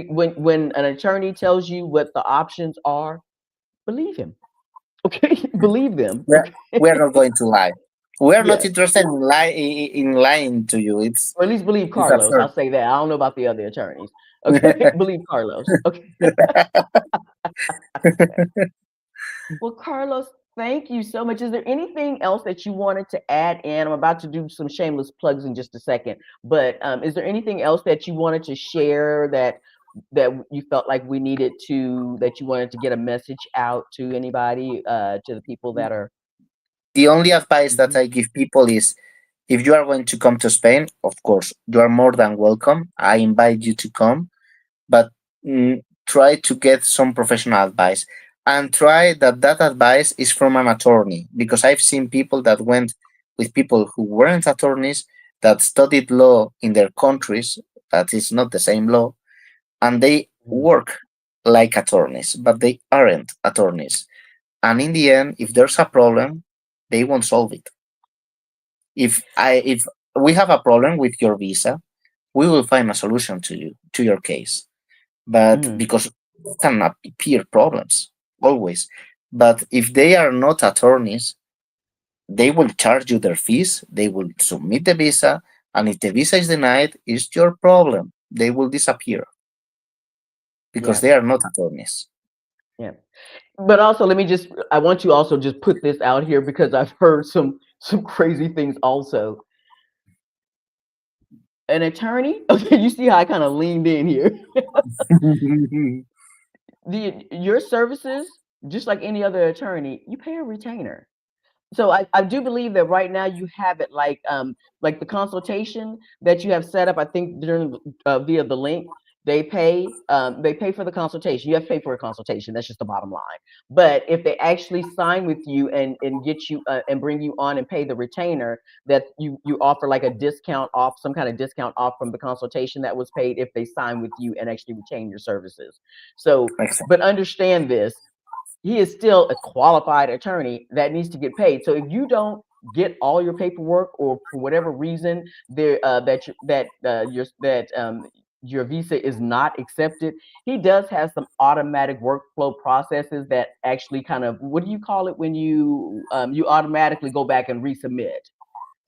when an attorney tells you what the options are, believe him. Okay, believe them.
we're
Okay,
we're not going to lie. We are not
yes,
interested in lying to you.
or at least believe
It's
Carlos.
absurd.
I'll say that. I don't know about the other attorneys. Okay, believe Carlos. Okay. Well, Carlos, thank you so much. Is there anything else that you wanted to add in? I'm about to do some shameless plugs in just a second, but is there anything else that you wanted to share that you felt like we needed to that you wanted to get a message out to anybody, to the people that are?
The only advice that
Mhm,
I give people is if you are going to come to Spain, of course, you are more than welcome. I invite you to come, but try to get some professional advice and try that advice is from an attorney because I've seen people that went with people who weren't attorneys that studied law in their countries, that is not the same law, and they
mhm.
work like attorneys, but they aren't attorneys. And in the end, if there's a problem, they won't solve it. If we have a problem with your visa, we will find a solution to you to your case. But
Mhm.
because can appear problems always, but if they are not attorneys, they will charge you their fees. They will submit the visa, and if the visa is denied, it's your problem. They will disappear because
Yeah.
they are not attorneys.
Yeah. But also, I want you also just put this out here because I've heard some crazy things also. An attorney, okay, you see how I kind of leaned in here. Your services, just like any other attorney, you pay a retainer. So I do believe that right now you have it like the consultation that you have set up. I think during via the link they pay for the consultation. You have to pay for a consultation. That's just the bottom line. But if they actually sign with you and get you and bring you on and pay the retainer, that you offer like a discount off, some kind of discount off from the consultation that was paid if they sign with you and actually retain your services. So, but understand this, he is still a qualified attorney that needs to get paid. So if you don't get all your paperwork, or for whatever reason there your visa is not accepted, he does have some automatic workflow processes that actually kind of, what do you call it when you automatically go back and resubmit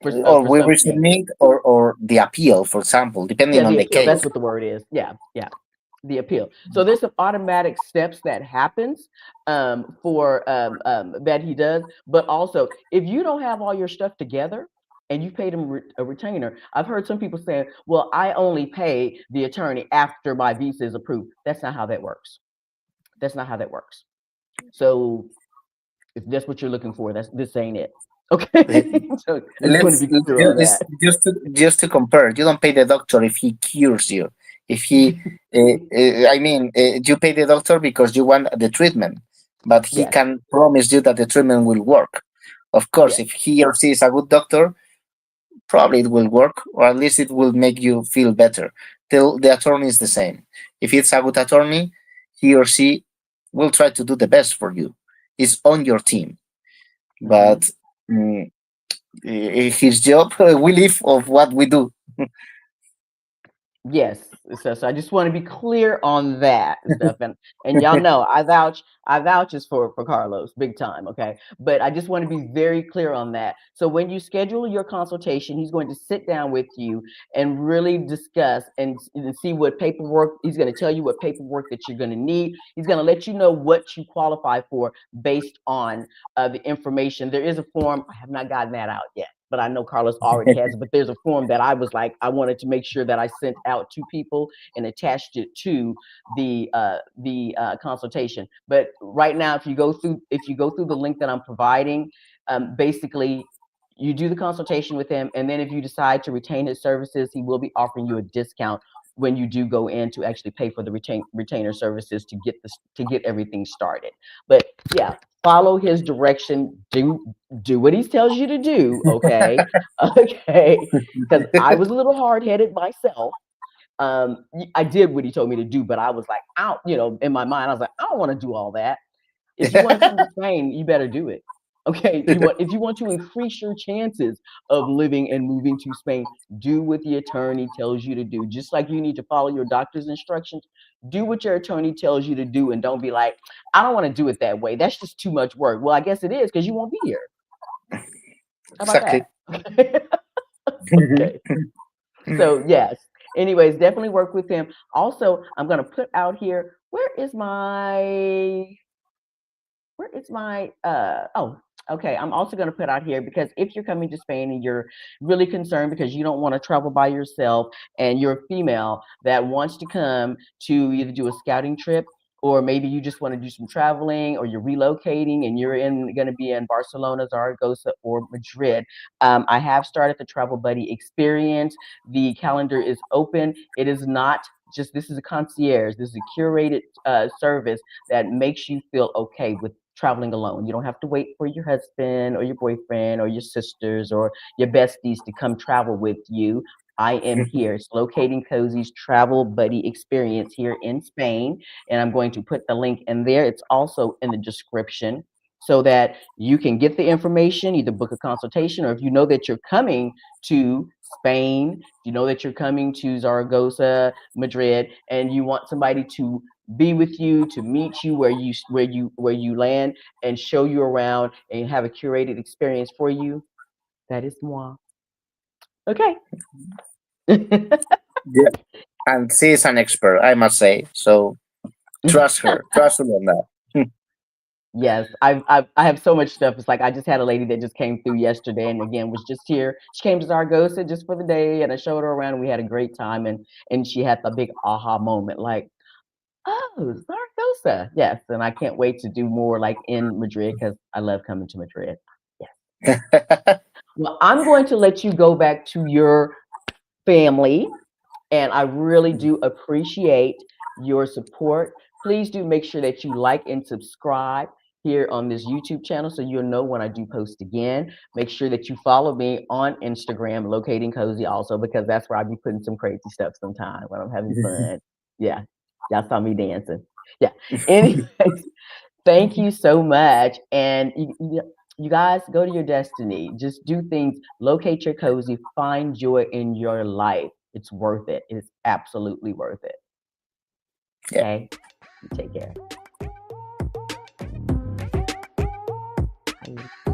Or
for
we
something?
resubmit, or the appeal, for example,
Yeah,
depending on
the
the
appeal.
case.
That's what the word is. Yeah, yeah. The appeal. So there's some automatic steps that happens for that he does. But also, if you don't have all your stuff together and you paid him a retainer, I've heard some people saying, "Well, I only pay the attorney after my visa is approved." That's not how that works. That's not how that works. So if that's what you're looking for, this ain't it. Okay. So I just want to
Let's
be clear on that.
just to compare. You don't pay the doctor if he cures you. If he, I mean, you pay the doctor because you want the treatment, but he
Yes.
can promise you that the treatment will work. Of course,
Yes.
if he or she is a good doctor, probably it will work, or at least it will make you feel better. The attorney is the same. If it's a good attorney, he or she will try to do the best for you. It's on your team,
Hmm.
but mm, his job, we live of what we do.
Yes. So I just want to be clear on that stuff. And y'all know I vouches for Carlos big time, okay? But I just want to be very clear on that. So when you schedule your consultation, he's going to sit down with you and really discuss and see what paperwork. He's going to tell you what paperwork that you're going to need. He's going to let you know what you qualify for based on the information. There is a form. I have not gotten that out yet, but I know Carlos already has it. But there's a form that I was like, I wanted to make sure that I sent out to people and attached it to the consultation. But right now, if you go through the link that I'm providing, basically you do the consultation with him, and then if you decide to retain his services, he will be offering you a discount when you do go in to actually pay for the retainer services to get everything started. But yeah, follow his direction. Do what he tells you to do. Okay, okay. Because I was a little hard headed myself. I did what he told me to do, but I was like, I don't, in my mind, I was like, I don't want to do all that. If you want to come to Spain, you better do it. Okay, if you want to increase your chances of living and moving to Spain, do what the attorney tells you to do. Just like you need to follow your doctor's instructions, do what your attorney tells you to do, and don't be like, I don't want to do it that way. That's just too much work. Well, I guess it is because you won't be here. How about
Exactly.
that? Okay. So yes. Anyways, definitely work with him. Also, I'm gonna put out here. Where is my oh, okay, I'm also going to put out here, because if you're coming to Spain and you're really concerned because you don't want to travel by yourself, and you're a female that wants to come to either do a scouting trip, or maybe you just want to do some traveling, or you're relocating and you're going to be in Barcelona, Zaragoza, or Madrid, I have started the Travel Buddy experience. The calendar is open. It is not just, this is a concierge, this is a curated service that makes you feel okay with traveling alone. You don't have to wait for your husband or your boyfriend or your sisters or your besties to come travel with you. I am here. It's Locating Cozy's travel buddy experience here in Spain. And I'm going to put the link in there. It's also in the description so that you can get the information, either book a consultation, or if you know that you're coming to Spain, you know that you're coming to Zaragoza, Madrid, and you want somebody to be with you, to meet you where you land and show you around and have a curated experience for you, that is moi. Okay.
Yeah. And she is an expert, I must say. So trust her. Trust her on that.
Yes, I have so much stuff. It's like I just had a lady that just came through yesterday, and again was just here. She came to Zaragoza just for the day, and I showed her around, and we had a great time. And she had the big aha moment, like, oh, Zaragoza, yes. And I can't wait to do more like in Madrid because I love coming to Madrid. Yes. Well, I'm going to let you go back to your family, and I really do appreciate your support. Please do make sure that you like and subscribe here on this YouTube channel so you'll know when I do post again. Make sure that you follow me on Instagram, Locating Cozy, also, because that's where I be putting some crazy stuff sometime when I'm having fun. Yeah, y'all saw me dancing. Yeah. Anyways, thank you so much. And you guys go to your destiny. Just do things, locate your cozy, find joy in your life. It's worth it. It's absolutely worth it.
Yeah.
Okay? You take care. Bye.